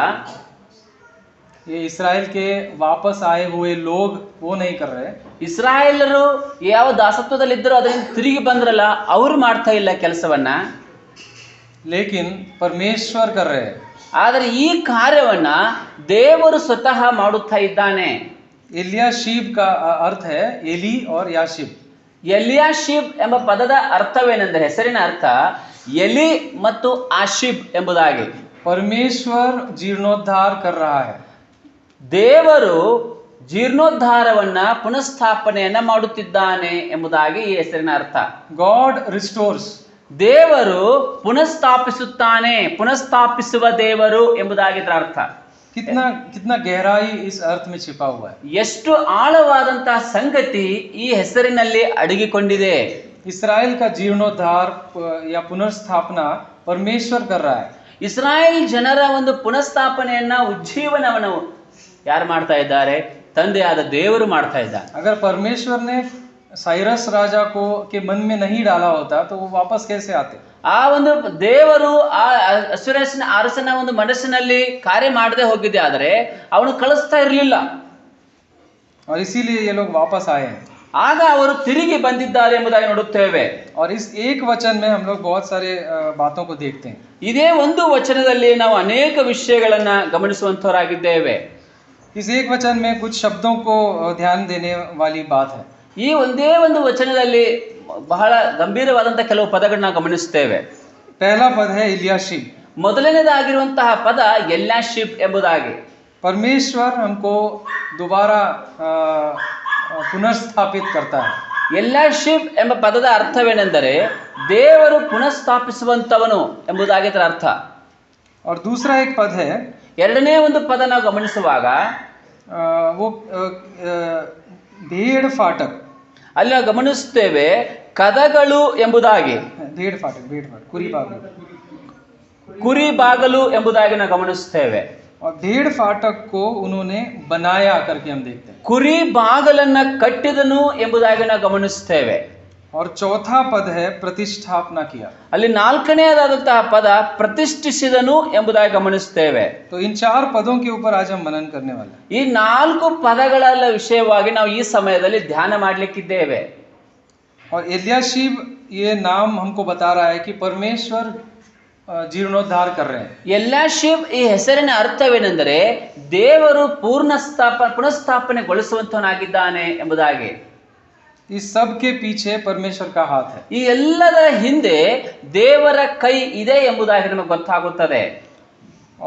A: ये इस्राएल के वापस आए हुए लोग वो नहीं कर रहे.
B: ಇಸ್ರಾಯೇಲರು ಯಾವ ದಾಸತ್ವದಲ್ಲಿದ್ದರೋ ಅದರಿಂದ ತಿರುಗಿ ಬಂದ್ರಲ್ಲ ಅವರು ಮಾಡ್ತಾ ಇಲ್ಲ ಕೆಲಸವನ್ನ.
A: लेकिन परमेश्वर कर रहे हैं.
B: ಆದರೆ ಈ ಕಾರ್ಯವನ್ನ ದೇವರು ಸ್ವತಃ ಮಾಡುತ್ತಾ ಇದ್ದಾನೆ.
A: एलियाशीब का अर्थ है एली और याशीब.
B: ಎಲಿಯಾಶೀಬ್ ಎಂಬ ಪದದ ಅರ್ಥವೇನೆಂದರೆ, ಹೆಸರಿನ ಅರ್ಥ ಎಲಿ ಮತ್ತು ಆಶೀಬ್ ಎಂಬುದಾಗಿ.
A: परमेश्वर जीर्णोद्धार कर रहा है.
B: ದೇವರು ಜೀರ್ಣೋದ್ಧಾರವನ್ನ ಪುನಃಸ್ಥಾಪನೆಯನ್ನ ಮಾಡುತ್ತಿದ್ದಾನೆ ಎಂಬುದಾಗಿ ಈ ಹೆಸರಿನ ಅರ್ಥ.
A: God restores.
B: ದೇವರು ಪುನಃಸ್ಥಾಪಿಸುತ್ತಾನೆ, ಪುನಃಸ್ಥಾಪಿಸುವ ದೇವರು ಎಂಬುದಾಗಿ ಇದರ ಅರ್ಥ.
A: कितना कितना गहराई इस अर्थ में छिपा हुआ है.
B: ಎಷ್ಟು ಆಳವಾದಂತಹ ಸಂಗತಿ ಈ ಹೆಸರಿನಲ್ಲಿ ಅಡಗಿಕೊಂಡಿದೆ.
A: इस्राएल का जीर्णोद्धार या पुनर्स्थापना परमेश्वर कर रहा है.
B: ಇಸ್ರಾಯೇಲ್ ಜನರ ಒಂದು ಪುನಃಸ್ಥಾಪನೆಯನ್ನ ಉಜ್ಜೀವನವನ್ನು ಯಾರು ಮಾಡ್ತಾ ಇದ್ದಾರೆ? ತಂದೆಯಾದ ದೇವರು ಮಾಡ್ತಾ ಇದ್ದಾರೆ.
A: अगर परमेश्वर ने साइरस राजा को के मन में नहीं डाला होता तो वो वापस कैसे आते?
B: ಆ ಒಂದು ದೇವರು ಆ ಅಶ್ವರೇಶನ ಅರಸನ ಒಂದು ಮನಸ್ಸಿನಲ್ಲಿ ಕಾರ್ಯ ಮಾಡದೆ ಹೋಗಿದೆ, ಆದರೆ ಅವನು ಕಳಿಸ್ತಾ ಇರಲಿಲ್ಲ.
A: और इसीलिए ये लोग वापस आए हैं.
B: ಆಗ ಅವರು ತಿರುಗಿ ಬಂದಿದ್ದಾರೆ ಎಂಬುದಾಗಿ ನೋಡುತ್ತೇವೆ.
A: और इस एक वचन में हम लोग बहुत सारे बातों को देखते हैं.
B: ಇದೇ ಒಂದು ವಚನದಲ್ಲಿ ನಾವು ಅನೇಕ ವಿಷಯಗಳನ್ನ ಗಮನಿಸುವಂತವರಾಗಿದ್ದೇವೆ.
A: इस एक वचन में कुछ शब्दों को ध्यान देने वाली बात है.
B: ಈ ಒಂದೇ ಒಂದು ವಚನದಲ್ಲಿ ಬಹಳ ಗಂಭೀರವಾದಂತಹ ಕೆಲವು ಪದಗಳನ್ನ ಗಮನಿಸುತ್ತೇವೆ.
A: पहला पद है इलियाशीब.
B: ಮೊದಲನೇದಾಗಿರುವಂತಹ ಪದ ಎಲ್ಯಾಷೀಬ್ ಎಂಬುದಾಗಿ.
A: परमेश्वर हमको दोबारा पुनर्स्थापित करता है.
B: ಎಲ್ಯಾಷೀಬ್ ಎಂಬ ಪದದ ಅರ್ಥವೇನೆಂದರೆ ದೇವರು ಪುನಃಸ್ಥಾಪಿಸುವಂತವನು ಎಂಬುದಾಗಿ ಇದರ ಅರ್ಥ.
A: और दूसरा एक पद है,
B: ಎರಡನೇ ಒಂದು ಪದ ನಾವು ಗಮನಿಸುವಾಗ
A: वो भेड़ फाटक.
B: ಅಲ್ಲಿ ನಾವು ಗಮನಿಸುತ್ತೇವೆ ಕದಗಳು ಎಂಬುದಾಗಿ.
A: भेड़ फाटक कुरी बागಲು.
B: ಕುರಿ ಬಾಗಲು ಎಂಬುದಾಗಿ ನಾವು ಗಮನಿಸುತ್ತೇವೆ.
A: और भेड़ फाटक को उन्होंने बनाया करके हम देखते हैं.
B: ಕುರಿ ಬಾಗಲನ್ನ ಕಟ್ಟಿದನು ಎಂಬುದಾಗಿ ನಾವು ಗಮನಿಸುತ್ತೇವೆ.
A: और चौथा पद है प्रतिष्ठापना किया.
B: ಅಲ್ಲಿ ನಾಲ್ಕನೆಯದಾದಂತಹ ಪದ ಪ್ರತಿಷ್ಠಿಸಿದನು ಎಂಬುದಾಗಿ ಗಮನಿಸುತ್ತೇವೆ.
A: तो इन चार पदों के ऊपर आज हम मनन करने वाले हैं.
B: ಈ ನಾಲ್ಕು ಪದಗಳ ವಿಷಯವಾಗಿ ನಾವು ಈ ಸಮಯದಲ್ಲಿ ಧ್ಯಾನ ಮಾಡಲಿಕ್ಕಿದ್ದೇವೆ.
A: और एलियाशीब ये नाम हमको बता रहा है कि परमेश्वर जीर्णोद्धार कर रहे हैं.
B: ಎಲ್ಯಾಷೀಬ್ ಈ ಹೆಸರಿನ ಅರ್ಥವೇನೆಂದರೆ ದೇವರು ಪುನಃಸ್ಥಾಪನೆಗೊಳಿಸುವಂತವನಾಗಿದ್ದಾನೆ ಎಂಬುದಾಗಿ.
A: इस सब के पीछे परमेश्वर का हाथ है.
B: ಈ ಎಲ್ಲದರ ಹಿಂದೆ ದೇವರ ಕೈ ಇದೆ ಎಂಬುದಾಗಿ ನಮಗೆ ಗೊತ್ತಾಗುತ್ತದೆ.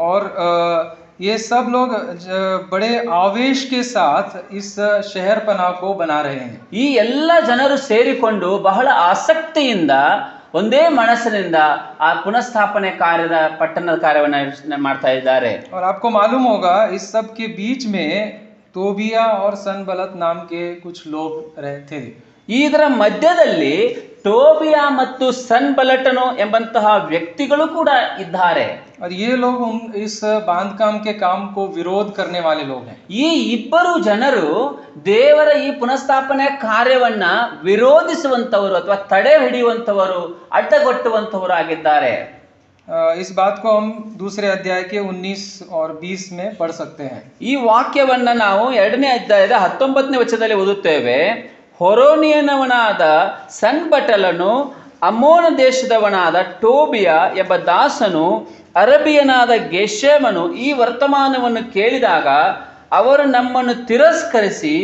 A: और ये सब लोग बड़े आवेश के साथ इस शहर पनाह को बना रहे हैं.
B: ಈ ಎಲ್ಲ ಜನರು ಸೇರಿಕೊಂಡು ಬಹಳ ಆಸಕ್ತಿಯಿಂದ ಒಂದೇ ಮನಸ್ಸಿನಿಂದ ಆ ಪುನಃಸ್ಥಾಪನೆ ಕಾರ್ಯದ ಪಟ್ಟಣದ ಕಾರ್ಯವನ್ನು ಮಾಡ್ತಾ ಇದ್ದಾರೆ.
A: और आपको मालूम होगा इस सब के बीच में तोबिया और सनबलत नाम के कुछ लोग रहते थे.
B: ಇದರ ಮಧ್ಯದಲ್ಲಿ ಟೋಬಿಯ ಮತ್ತು ಸನ್ಬಲಟನು ಎಂಬಂತಹ ವ್ಯಕ್ತಿಗಳು ಕೂಡ ಇದ್ದಾರೆ.
A: और ये लोग इस बांधकाम के काम को विरोध करने वाले लोग हैं.
B: ಈ ಇಬ್ಬರು ಜನರು ದೇವರ ಈ ಪುನಃಸ್ಥಾಪನೆ ಕಾರ್ಯವನ್ನ ವಿರೋಧಿಸುವಂತವರು ಅಥವಾ ತಡೆ ಹಿಡಿಯುವಂತವರು, ಅಡ್ಡಗೊಟ್ಟುವಂತವರು ಆಗಿದ್ದಾರೆ.
A: इस बात को हम दूसरे अध्याय के 19 और 20 में पढ़ सकते हैं.
B: ಈ ವಾಕ್ಯವನ್ನ ನಾವು 2ನೇ ಅಧ್ಯಾಯದ 19ನೇ ವಚನದಲ್ಲಿ ಓದುತ್ತೇವೆ. ಹೊರೋನಿಯನವನಾದ ಸನ್ಬಟಲನು, ಅಮ್ಮೋನ ದೇಶದವನಾದ ಟೋಬಿಯ ಎಂಬ ದಾಸನು, ಅರಬಿಯನಾದ ಗೆಷೆಮನು ಈ ವರ್ತಮಾನವನ್ನು ಕೇಳಿದಾಗ ಅವರು ನಮ್ಮನ್ನು ತಿರಸ್ಕರಿಸಿ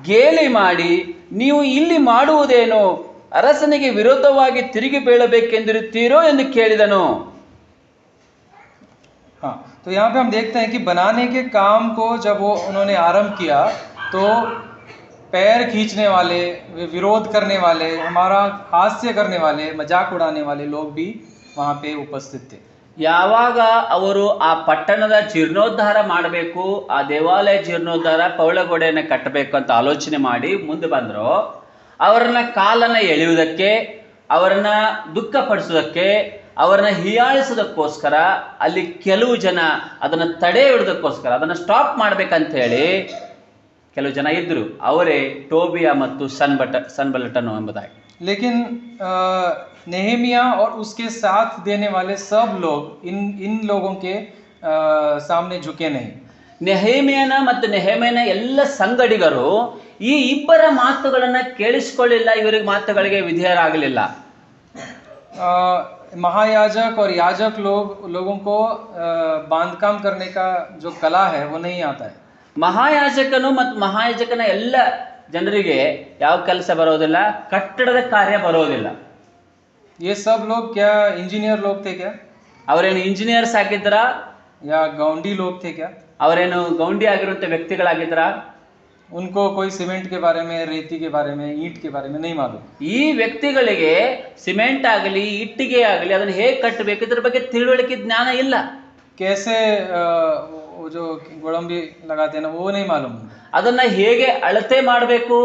B: ಗೇಲಿ ಮಾಡಿ, ನೀವು ಇಲ್ಲಿ ಮಾಡುವುದೇನು, ಅರಸನಿಗೆ ವಿರೋಧವಾಗಿ ತಿರುಗಿ ಬೀಳಬೇಕೆಂದಿರುತ್ತೀರೋ ಎಂದು ಕೇಳಿದನು.
A: हाँ, तो यहाँ पे हम देखते हैं कि बनाने के काम को जब उन्होंने आरंभ किया तो पैर खींचने वाले, विरोध करने वाले, हमारा हास्य करने वाले, मजाक उड़ाने वाले लोग भी वहाँ पे उपस्थित थे.
B: ಯಾವಾಗ ಅವರು ಆ ಪಟ್ಟಣದ ಜೀರ್ಣೋದ್ಧಾರ ಮಾಡಬೇಕು, ಆ ದೇವಾಲಯ ಜೀರ್ಣೋದ್ಧಾರ, ಪೌಳಗೋಡೆಯನ್ನು ಕಟ್ಟಬೇಕು ಅಂತ ಆಲೋಚನೆ ಮಾಡಿ ಮುಂದೆ ಬಂದ್ರು, ಅವರನ್ನ ಕಾಲನ್ನ ಎಳೆಯುವುದಕ್ಕೆ, ಅವರನ್ನ ದುಃಖಪಡಿಸೋದಕ್ಕೆ, ಅವರನ್ನ ಹೀಯಾಳಿಸೋದಕ್ಕೋಸ್ಕರ ಅಲ್ಲಿ ಕೆಲವು ಜನ ಅದನ್ನು ತಡೆ ಹಿಡಿದಕ್ಕೋಸ್ಕರ, ಅದನ್ನು ಸ್ಟಾಪ್ ಮಾಡ್ಬೇಕಂತ ಹೇಳಿ ಕೆಲವು ಜನ ಇದ್ರು. ಅವರೇ ಟೋಬಿಯ ಮತ್ತು ಸನ್ಬಲಟನು ಎಂಬುದಾಗಿ.
A: लेकिन नेहेमिया और उसके साथ देने वाले सब लोग इन लोगों के सामने झुके नहीं.
B: ನೆಹೆಮೀಯನ ಮತ್ತು ನೆಹೆಮೀಯನ ಎಲ್ಲ ಸಂಗಡಿಗರು ಈ ಇಬ್ಬರ ಮಾತುಗಳನ್ನ ಕೇಳಿಸಿಕೊಳ್ಳಿಲ್ಲ, ಇವರಿಗೆ ಮಾತುಗಳಿಗೆ ವಿಧೇಯರಾಗಲಿಲ್ಲ.
A: महायाजक और याजक लोगों को बांधकाम करने का जो कला है वो नहीं आता है.
B: ಮಹಾಯಾಜಕನು ಮತ್ತು ಮಹಾಯಾಜಕನ ಎಲ್ಲ ಜನರಿಗೆ ಯಾವ ಕೆಲಸ ಬರೋದಿಲ್ಲ, ಕಟ್ಟಡದ ಕಾರ್ಯ ಬರೋದಿಲ್ಲ.
A: ये सब लोग क्या इंजीनियर लोग थे क्या?
B: ಅವರೇನು ಇಂಜಿನಿಯರ್ಸ್ ಆಗಿದ್ರ,
A: या गौंडी लोग थे क्या?
B: ಅವರೇನು ಗೌಂಡಿ ಆಗಿರುವಂತ ವ್ಯಕ್ತಿಗಳಾಗಿದ್ರ?
A: उनको कोई सीमेंट के बारे में, रेती के बारे में, ईंट के बारे में नहीं मालूम.
B: ಈ ವ್ಯಕ್ತಿಗಳಿಗೆ ಸಿಮೆಂಟ್ ಆಗಲಿ ಇಟ್ಟಿಗೆ ಆಗಲಿ ಅದನ್ನು ಹೇಗೆ ಕಟ್ಟಬೇಕು ಇದ್ರ ಬಗ್ಗೆ ತಿಳುವಳಿಕೆ ಜ್ಞಾನ ಇಲ್ಲ.
A: कैसे वो जो गोड़ंबी लगाते हैं ना वो नहीं मालूम.
B: ಅದನ್ನ ಹೇಗೆ ಅಳತೆ ಮಾಡಬೇಕು,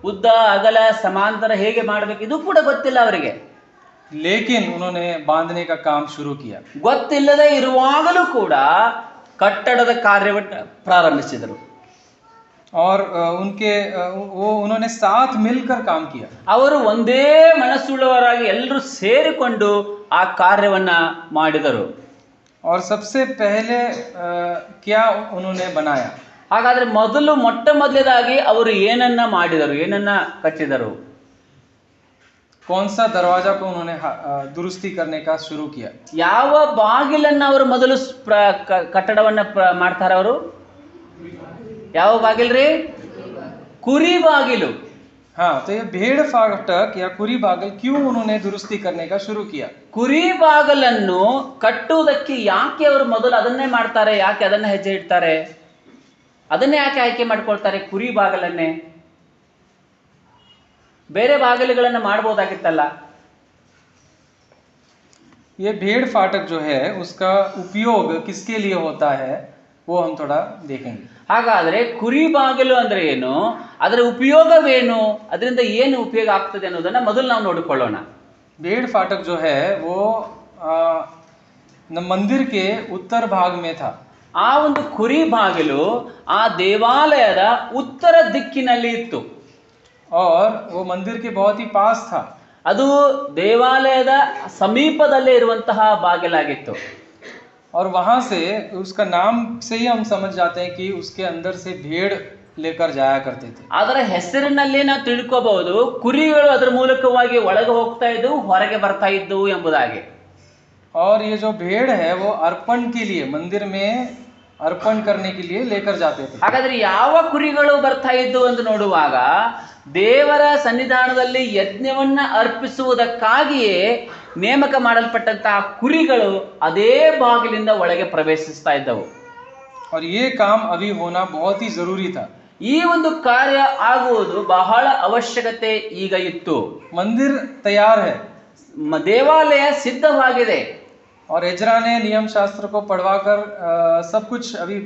B: ಉದ್ದ ಅಗಲ ಸಮಾಂತರ ಹೇಗೆ ಮಾಡಬೇಕು ಇದು ಕೂಡ ಗೊತ್ತಿಲ್ಲ ಅವರಿಗೆ.
A: लेकिन उन्होंने बांधने का काम शुरू किया.
B: ಗೊತ್ತಿಲ್ಲದೆ ಇರುವಾಗಲೂ ಕೂಡ ಕಟ್ಟಡದ ಕಾರ್ಯವನ್ನು ಪ್ರಾರಂಭಿಸಿದರು.
A: और उन्होंने साथ मिलकर काम किया.
B: ಅವರು ಒಂದೇ ಮನಸ್ಸುಳ್ಳವರಾಗಿ ಎಲ್ಲರೂ ಸೇರಿಕೊಂಡು ಆ ಕಾರ್ಯವನ್ನ ಮಾಡಿದರು.
A: और सबसे पहले क्या उन्होंने बनाया?
B: ಹಾಗಾದ್ರೆ ಮೊಟ್ಟ ಮೊದಲೇದಾಗಿ ಅವರು ಏನನ್ನ ಮಾಡಿದರು, ಏನನ್ನ ಕಟ್ಟಿದರು?
A: कौन सा दरवाजा को उन्होंने दुरुस्ती करने का शुरू किया?
B: ಯಾವ ಬಾಗಿಲನ್ನ ಅವರು ಮೊದಲು ಕಟ್ಟಡವನ್ನ ಮಾಡ್ತಾರ? ಅವರು ಯಾವ ಬಾಗಿಲ್ರಿ? ಕುರಿ ಬಾಗಿಲು.
A: हाँ, तो ये भेड़ फाटक या कुरी बागल क्यों उन्होंने दुरुस्ती करने का शुरू किया?
B: ಕುರಿ ಬಾಗಲನ್ನು ಕಟ್ಟುವುದಕ್ಕೆ ಯಾಕೆ ಅವರು ಮೊದಲು ಅದನ್ನೇ ಮಾಡ್ತಾರೆ? ಯಾಕೆ ಅದನ್ನ ಹೆಜ್ಜೆ ಇಡ್ತಾರೆ? ಅದನ್ನೇ ಯಾಕೆ ಆಯ್ಕೆ ಮಾಡ್ಕೊಳ್ತಾರೆ ಕುರಿ ಬಾಗಲನ್ನೇ? ಬೇರೆ ಬಾಗಿಲುಗಳನ್ನ ಮಾಡಬಹುದಾಗಿತ್ತಲ್ಲ.
A: ये भेड़ फाटक जो है उसका उपयोग किसके लिए होता है वो हम थोड़ा देखेंगे.
B: ಹಾಗಾದ್ರೆ ಕುರಿ ಬಾಗಿಲು ಅಂದ್ರೆ ಏನು, ಅದರ ಉಪಯೋಗವೇನು, ಅದರಿಂದ ಏನು ಉಪಯೋಗ ಆಗ್ತದೆ ಅನ್ನೋದನ್ನ ಮೊದಲು ನಾವು ನೋಡಿಕೊಳ್ಳೋಣ.
A: भेड़ फाटक जो है वो मंदिर के उत्तर भाग में था.
B: ಆ ಒಂದು ಕುರಿ ಬಾಗಿಲು ಆ ದೇವಾಲಯದ ಉತ್ತರ ದಿಕ್ಕಿನಲ್ಲಿ ಇತ್ತು.
A: और वो मंदिर के बहुत ही पास था.
B: ಅದು ದೇವಾಲಯದ ಸಮೀಪದಲ್ಲೇ ಇರುವಂತಹ ಬಾಗಿಲಾಗಿತ್ತು.
A: और वहां से उसका नाम से ही हम समझ जाते हैं कि उसके अंदर से भेड़ लेकर जाया करते थे. ಅದರ
B: ಹೆಸರಿನಲ್ಲಿ ನಾವು ತಿಳ್ಕೋಬಹುದು ಕುರಿಗಳು ಅದರ ಮೂಲಕವಾಗಿ ಒಳಗೆ ಹೋಗ್ತಾ ಇದ್ದವು, ಹೊರಗೆ ಬರ್ತಾ ಇದ್ದವು ಎಂಬುದಾಗಿ.
A: और ये जो भेड़ है वो अर्पण के लिए मंदिर में अर्पण करने के लिए लेकर जाते थे.
B: ಹಾಗಾದ್ರೆ ಯಾವ ಕುರಿಗಳು ಬರ್ತಾ ಇದ್ದವು ಎಂದು ನೋಡುವಾಗ ದೇವರ ಸನ್ನಿಧಾನದಲ್ಲಿ ಯಜ್ಞವನ್ನ ಅರ್ಪಿಸುವುದಕ್ಕಾಗಿಯೇ ನೇಮಕ ಮಾಡಲ್ಪಟ್ಟಂತಹ ಕುರಿಗಳು ಅದೇ ಬಾಗಿಲಿಂದ ಒಳಗೆ ಪ್ರವೇಶಿಸ್ತಾ ಇದ್ದವು.
A: और ये काम अभी होना बहुत ही जरूरी था.
B: ಈ ಒಂದು ಕಾರ್ಯ ಆಗುವುದು ಬಹಳ ಅವಶ್ಯಕತೆ ಈಗ ಇತ್ತು.
A: मंदिर तैयार है,
B: ದೇವಾಲಯ ಸಿದ್ಧವಾಗಿದೆ.
A: और एजरा ने नियम शास्त्र को पढ़वाकर सब कुछ अभी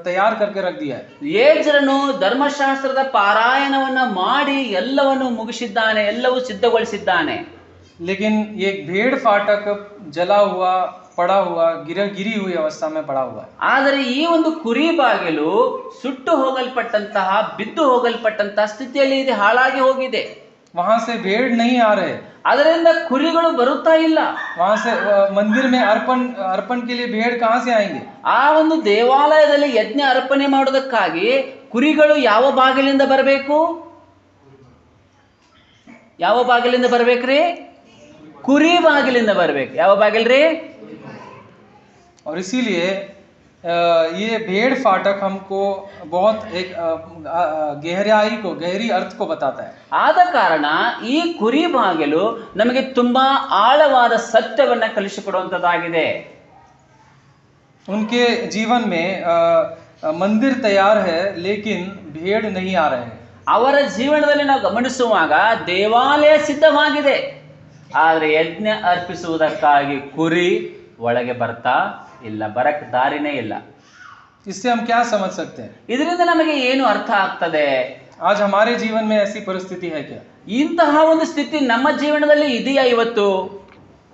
A: तैयार करके रख दिया है.
B: ಏಜ್ರನು ಧರ್ಮಶಾಸ್ತ್ರದ ಪಾರಾಯಣವನ್ನ ಮಾಡಿ ಎಲ್ಲವನ್ನು ಮುಗಿಸಿದ್ದಾನೆ, ಎಲ್ಲವೂ ಸಿದ್ಧಗೊಳಿಸಿದ್ದಾನೆ.
A: लेकिन ये भेड़ फाटक जला हुआ, पड़ा हुआ, गिरी हुई अवस्था में पड़ा हुआ है।
B: ಆದರೆ ಈ ಒಂದು ಕುರಿ ಬಾಗಿಲು ಸುಟ್ಟು ಹೋಗಲ್ಪಟ್ಟಂತಹ ಬಿದ್ದು ಹೋಗಲ್ಪಟ್ಟಂತಹ ಸ್ಥಿತಿಯಲ್ಲಿ ಇದೆ, ಹಾಳಾಗಿ ಹೋಗಿದೆ.
A: वहां से भेड़ नहीं आ रहे,
B: ಅದರಿಂದ ಕುರಿಗಳು ಬರುತ್ತಾ ಇಲ್ಲ.
A: वहां से मंदिर में अर्पण के लिए भेड़ कहां से आएंगे?
B: ಆ ಒಂದು ದೇವಾಲಯದಲ್ಲಿ ಯಜ್ಞ ಅರ್ಪಣೆ ಮಾಡೋದಕ್ಕಾಗಿ ಕುರಿಗಳು ಯಾವ ಬಾಗಿಲಿಂದ ಬರಬೇಕು? ಯಾವ ಬಾಗಿಲಿಂದ ಬರ್ಬೇಕ್ರಿ? ಕುರಿ ಬಾಗಿಲಿಂದ ಬರ್ಬೇಕು. ಯಾವ ಬಾಗಿಲ್ರಿ?
A: और इसीलिए ये भेड़ फाटक हमको बहुत एक गहरी अर्थ को बताता है.
B: ಆದ ಕಾರಣ ಈ ಕುರಿ ಬಾಗಿಲು ನಮಗೆ ತುಂಬಾ ಆಳವಾದ ಸತ್ಯವನ್ನ ಕಲಿಸಿಕೊಡುವಂತದ್ದಾಗಿದೆ.
A: उनके जीवन में मंदिर तैयार है लेकिन भेड़ नहीं आ रहे हैं.
B: ಅವರ ಜೀವನದಲ್ಲಿ ನಾವು ಗಮನಿಸುವಾಗ ದೇವಾಲಯ ಸಿದ್ಧವಾಗಿದೆ, ಆದರೆ ಯಜ್ಞ ಅರ್ಪಿಸುವುದಕ್ಕಾಗಿ ಕುರಿ ಒಳಗೆ ಬರ್ತಾ ಇಲ್ಲ, ಬರಕ್ ದಾರಿನೇ ಇಲ್ಲ.
A: इससे हम क्या समझ सकते हैं?
B: ಇದರಿಂದ ನಮಗೆ ಏನು ಅರ್ಥ ಆಗ್ತದೆ?
A: आज हमारे जीवन में ऐसी परिस्थिति है क्या?
B: ಇಂತಹ ಒಂದು ಸ್ಥಿತಿ ನಮ್ಮ ಜೀವನದಲ್ಲಿ ಇದೆಯಾ ಇವತ್ತು?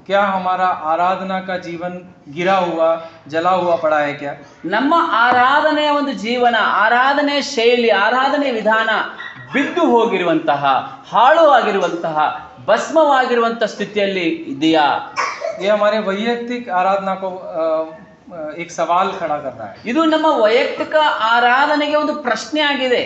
A: क्या हमारा आराधना का जीवन गिरा हुआ, जला हुआ पड़ा है क्या?
B: ನಮ್ಮ ಆರಾಧನೆಯ ಒಂದು ಜೀವನ, ಆರಾಧನೆ ಶೈಲಿ, ಆರಾಧನೆ ವಿಧಾನ ಬಿದ್ದು ಹೋಗಿರುವಂತಹ, ಹಾಳು ಆಗಿರುವಂತಹ, ಭಸ್ಮವಾಗಿರುವಂತಹ ಸ್ಥಿತಿಯಲ್ಲಿ ಇದೆಯಾ?
A: ये हमारे वैयक्तिक आराधना को एक सवाल खड़ा कर रहा है.
B: ಇದು ನಮ್ಮ ವೈಯಕ್ತಿಕ ಆರಾಧನೆಗೆ ಒಂದು ಪ್ರಶ್ನೆ ಆಗಿದೆ.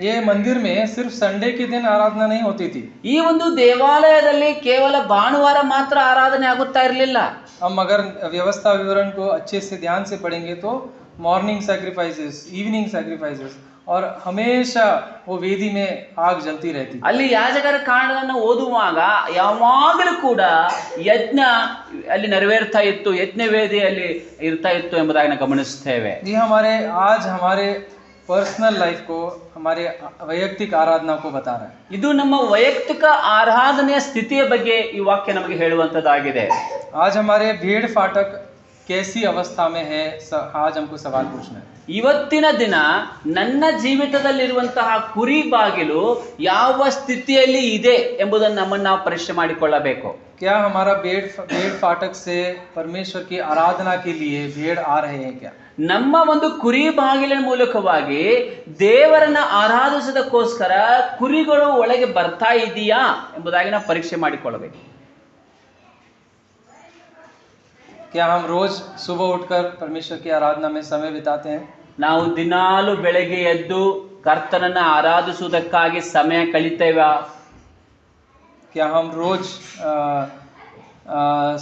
A: ये मंदिर में सिर्फ संडे के दिन आराधना नहीं होती थी.
B: ಈ ಒಂದು ದೇವಾಲಯದಲ್ಲಿ ಕೇವಲ ಭಾನುವಾರ ಮಾತ್ರ ಆರಾಧನೆ ಆಗುತ್ತಾ ಇರಲಿಲ್ಲ.
A: हम अगर व्यवस्था विवरण को अच्छे से ध्यान से पढ़ेंगे तो मॉर्निंग सैक्रिफाइसेस, इवनिंग सैक्रिफाइसेस और हमेशा वो वेदी में आग जलती रहती.
B: ಅಲ್ಲಿ ಯಾಜಕರ ಕಾಂಡವನ್ನು ಓದುವಾಗ ಯಾವಾಗಲೂ ಕೂಡ ಯಜ್ಞ ಅಲ್ಲಿ ನೆರವೇರ್ತಾ ಇತ್ತು, ಯಜ್ಞ ವೇದಿಯಲ್ಲಿ ಇರ್ತಾ ಇತ್ತು ಎಂಬುದಾಗಿ ನಾವು ಗಮನಿಸುತ್ತೇವೆ.
A: ये हमारे आज हमारे पर्सनल लाइफ को, हमारे वैयक्तिक आराधना को बता रहा है.
B: ಇದು ನಮ್ಮ ವೈಯಕ್ತಿಕ ಆರಾಧನೆಯ ಸ್ಥಿತಿಯ ಬಗ್ಗೆ ಈ ವಾಕ್ಯ ನಮಗೆ ಹೇಳುವಂತದ್ದಾಗಿದೆ.
A: आज हमारे भेड़ फाटक कैसी अवस्था में है, आज हमको सवाल पूछना है.
B: ಇವತ್ತಿನ ದಿನ ನನ್ನ ಜೀವಿತದಲ್ಲಿರುವಂತಹ ಕುರಿ ಬಾಗಿಲು ಯಾವ ಸ್ಥಿತಿಯಲ್ಲಿ ಇದೆ ಎಂಬುದನ್ನು ನಮ್ಮನ್ನು ನಾವು ಪರೀಕ್ಷೆ ಮಾಡಿಕೊಳ್ಳಬೇಕು.
A: क्या हमारा भेड़ फाटक से परमेश्वर की आराधना के लिए भेड़ आ रहे हैं क्या?
B: ನಮ್ಮ ಒಂದು ಕುರಿ ಬಾಗಿಲಿನ ಮೂಲಕವಾಗಿ ದೇವರನ್ನ ಆರಾಧಿಸೋದಕ್ಕೋಸ್ಕರ ಕುರಿಗಳು ಒಳಗೆ ಬರ್ತಾ ಇದೆಯಾ ಎಂಬುದಾಗಿ ನಾವು ಪರೀಕ್ಷೆ ಮಾಡಿಕೊಳ್ಳಬೇಕು.
A: क्या हम रोज सुबह उठकर परमेश्वर की आराधना में समय बिताते हैं?
B: ನಾವು ದಿನಾಲು ಬೆಳಗ್ಗೆ ಎದ್ದು ಕರ್ತನನ್ನ ಆರಾಧಿಸುವುದಕ್ಕಾಗಿ ಸಮಯ ಕಳಿತೇವಾ?
A: क्या हम रोज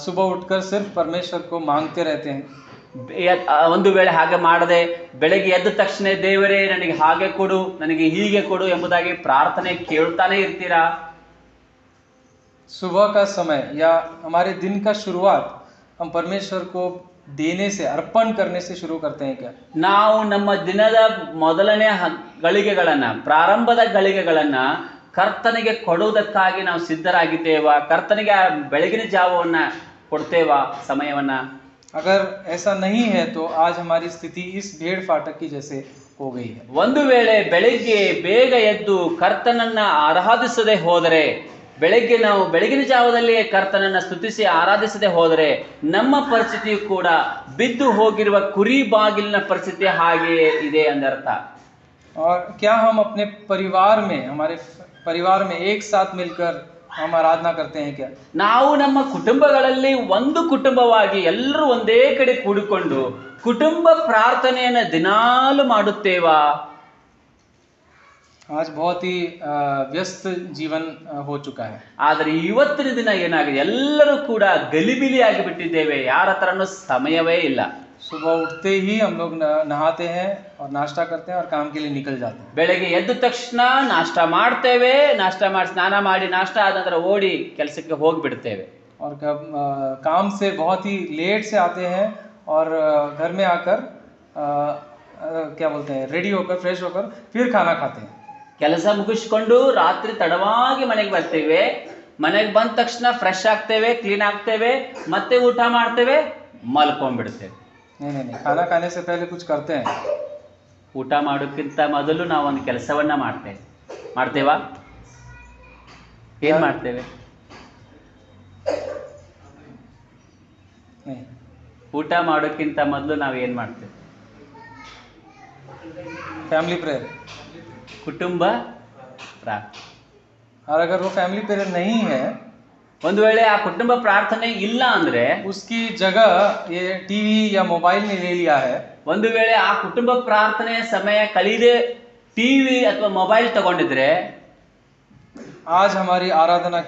A: सुबह उठकर सिर्फ परमेश्वर को मांगते रहते हैं?
B: ಒಂದು ವೇಳೆ ಹಾಗೆ ಮಾಡದೆ ಬೆಳಗ್ಗೆ ಎದ್ದ ತಕ್ಷಣ ದೇವರೇ ನನಗೆ ಹಾಗೆ ಕೊಡು, ನನಗೆ ಹೀಗೆ ಕೊಡು ಎಂಬುದಾಗಿ ಪ್ರಾರ್ಥನೆ ಕೇಳ್ತಾನೆ ಇರ್ತೀರಾ?
A: सुबह का समय या हमारे दिन का शुरुआत हम परमेश्वर को देने से, अर्पण करने से शुरू करते हैं क्या?
B: ನಾವು ನಮ್ಮ ದಿನದ ಮೊದಲನೇ ಗಳಿಗೆಗಳನ್ನ, ಪ್ರಾರಂಭದ ಗಳಿಗೆಗಳನ್ನ ಕರ್ತನಿಗೆ ಕೊಡುವುದಕ್ಕಾಗಿ ನಾವು ಸಿದ್ಧರಾಗಿದ್ದೇವಾ? ಕರ್ತನಿಗೆ ಬೆಳಗಿನ ಜಾವವನ್ನ ಕೊಡ್ತೇವಾ, ಸಮಯವನ್ನ?
A: अगर ऐसा नहीं है तो आज हमारी स्थिति इस भेड़ फाटक की जैसे हो गई है.
B: ಒಂದು ವೇಳೆ ಬೆಳಿಗ್ಗೆ ಬೇಗ ಎದ್ದು ಕರ್ತನನ್ನ ಆರಾಧಿಸದೆ ಹೋದರೆ, ಬೆಳಗ್ಗೆ ನಾವು ಬೆಳಗಿನ ಜಾವದಲ್ಲಿ ಕರ್ತನನ್ನ ಸ್ತುತಿಸಿ ಆರಾಧಿಸದೆ ಹೋದರೆ ನಮ್ಮ ಪರಿಸ್ಥಿತಿಯು ಕೂಡ ಬಿದ್ದು ಹೋಗಿರುವ ಕುರಿ ಬಾಗಿಲಿನ ಪರಿಸ್ಥಿತಿ ಹಾಗೆಯೇ ಇದೆ ಎಂದರ್ಥ.
A: और क्या हम अपने परिवार में, हमारे परिवार में एक साथ मिलकर हम आराधना करते हैं क्या?
B: ನಾವು ನಮ್ಮ ಕುಟುಂಬಗಳಲ್ಲಿ ಒಂದು ಕುಟುಂಬವಾಗಿ ಎಲ್ಲರೂ ಒಂದೇ ಕಡೆ ಕೂಡಿಕೊಂಡು ಕುಟುಂಬ ಪ್ರಾರ್ಥನೆಯನ್ನು ದಿನಾಲು ಮಾಡುತ್ತೇವಾ?
A: आज बहुत ही व्यस्त जीवन हो चुका है.
B: ಆದರೆ ಇವತ್ತಿನ ದಿನ ಏನಾಗಿದೆ, ಎಲ್ಲರೂ ಕೂಡ ಗಲಿಬಿಲಿಯಾಗಿ ಬಿಟ್ಟಿದ್ದೇವೆ, ಯಾರ ಹತ್ರನೂ ಸಮಯವೇ ಇಲ್ಲ.
A: सुबह उठते ही हम लोग नहाते हैं और नाश्ता करते हैं और काम के लिए निकल जाते हैं.
B: ಬೆಳಗ್ಗೆ ಎದ್ದ ತಕ್ಷಣ ನಾಷ್ಟ ಮಾಡ್ತೇವೆ, ನಾಷ್ಟ ಮಾಡಿ ಸ್ನಾನ ಮಾಡಿ ನಾಷ್ಟ ಆದ ನಂತರ ಓಡಿ ಕೆಲಸಕ್ಕೆ ಹೋಗಿಬಿಡ್ತೇವೆ.
A: और काम से बहुत ही लेट से आते हैं और घर में आकर क्या बोलते हैं, रेडी होकर फ्रेश होकर फिर खाना खाते हैं.
B: ಕೆಲಸ ಮುಗಿಸ್ಕೊಂಡು ರಾತ್ರಿ ತಡವಾಗಿ ಮನೆಗೆ ಬರ್ತೇವೆ. ಮನೆಗೆ ಬಂದ ತಕ್ಷಣ ಫ್ರೆಶ್ ಆಗ್ತೇವೆ, ಕ್ಲೀನ್ ಆಗ್ತೇವೆ, ಮತ್ತೆ ಊಟ ಮಾಡ್ತೇವೆ, ಮಲ್ಕೊಂಡ್ಬಿಡ್ತೇವೆ.
A: नहीं, खाना खाने से पहले कुछ करते हैं.
B: ಊಟ ಮಾಡೋಕ್ಕಿಂತ ಮೊದಲು ನಾವು ಒಂದು ಕೆಲಸವನ್ನ ಮಾಡ್ತೇವಾ? ಏನ್ ಮಾಡ್ತೇವೆ?
A: नहीं,
B: ಊಟ ಮಾಡೋಕ್ಕಿಂತ ಮೊದಲು ನಾವು ಏನು ಮಾಡ್ತೇವೆ?
A: Family prayer.
B: ಕುಟುಂಬ ಪ್ರಾರ್ಥನೆ.
A: और अगर वो फैमिली प्रेयर नहीं है,
B: ಒಂದು ವೇಳೆ ಆ ಕುಟುಂಬ ಪ್ರಾರ್ಥನೆ ಇಲ್ಲ ಅಂದ್ರೆ
A: उसकी जगह ये टीवी या मोबाइल ने ले लिया है,
B: ಒಂದು ವೇಳೆ ಆ ಕುಟುಂಬ ಪ್ರಾರ್ಥನೆ ಸಮಯ ಕಳೆದೇ ಟಿವಿ ಅಥವಾ ಮೊಬೈಲ್ ತಗೊಂಡಿದ್ರೆ
A: आज हमारी आराधना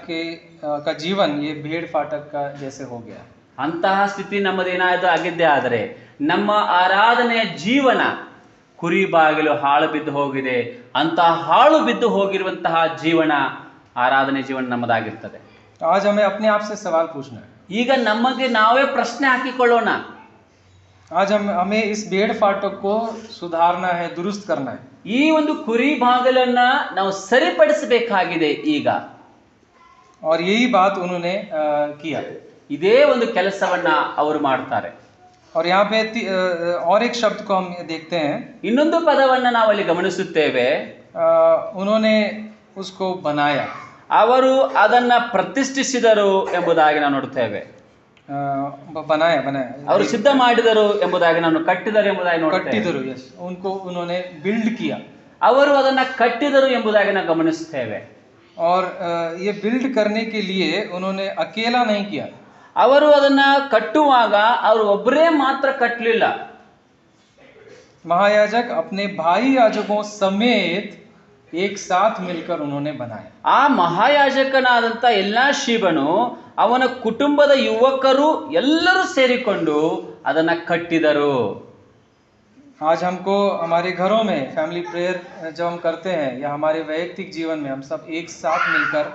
A: का जीवन ये भेड़ फाटक का जैसे हो गया।
B: ಅಂತಹ ಸ್ಥಿತಿ ನಮ್ಮದೇನಾಯ್ತು ಆಗಿದ್ದೇ ಆದರೆ ನಮ್ಮ ಆರಾಧನೆಯ ಜೀವನ ಕುರಿ ಬಾಗಿಲು ಹಾಳು ಬಿದ್ದು ಹೋಗಿದೆ. ಅಂತಹ ಹಾಳು ಬಿದ್ದು ಹೋಗಿರುವಂತಹ ಜೀವನ ಆರಾಧನೆ ಜೀವನ ನಮ್ಮದಾಗಿರ್ತದೆ.
A: आज हमें अपने आप से सवाल पूछना है।
B: ಈಗ ನಮಗೆ ನಾವೇ ಪ್ರಶ್ನೆ ಹಾಕಿಕೊಳ್ಳೋಣ.
A: आज हमें इस भेड़ फाटक को सुधारना है, दुरुस्त करना है।
B: ಈ ಒಂದು ಕುರಿ ಬಾಗಿಲನ್ನ ನಾವು ಸರಿಪಡಿಸಬೇಕಾಗಿದೆ ಈಗ.
A: और यही बात उन्होंने किया।
B: ಇದೇ ಒಂದು ಕೆಲಸವನ್ನ ಅವರು ಮಾಡ್ತಾರೆ.
A: और यहाँ पे और एक शब्द को हम देखते हैं।
B: ಇನ್ನೊಂದು ಪದವನ್ನ ನಾವು ಅಲ್ಲಿ ಗಮನಿಸುತ್ತೇವೆ.
A: उन्होंने उसको बनाया,
B: ಅವರು ಅದನ್ನ ಪ್ರತಿಷ್ಠಿಸಿದರು ಎಂಬುದಾಗಿ ನಾವು ನೋಡುತ್ತೇವೆ.
A: बनाया
B: ಅವರು ಸಿದ್ಧ ಮಾಡಿದರು ಎಂಬುದಾಗಿ ನಾವು ಕಟ್ಟಿದರು ಎಂಬುದಾಗಿ ನೋಡುತ್ತೇವೆ.
A: कट्टिदरु, यस, उनको उन्होंने बिल्ड किया।
B: ಅವರು ಅದನ್ನ ಕಟ್ಟಿದರು ಎಂಬುದಾಗಿ ನಾವು ಗಮನಿಸುತ್ತೇವೆ.
A: और ये बिल्ड करने के लिए उन्होंने अकेला नहीं किया।
B: ಅವರು ಅದನ್ನ ಕಟ್ಟುವಾಗ ಅವರು ಒಬ್ಬರೇ ಮಾತ್ರ ಕಟ್ಟಲಿಲ್ಲ.
A: महायाजक अपने भाई याजकों समेत एक साथ मिलकर उन्होंने बनाया।
B: ಆ ಮಹಾಯಾಜಕನಾದಂತ ಎಲ್ಯಾಷೀಬನು ಅವನ ಕುಟುಂಬದ ಯುವಕರು ಎಲ್ಲರೂ ಸೇರಿಕೊಂಡು ಅದನ್ನ ಕಟ್ಟಿದರು.
A: आज हमको हमारे घरों में फैमिली प्रेयर जब हम करते हैं या हमारे वैयक्तिक जीवन में हम सब एक साथ मिलकर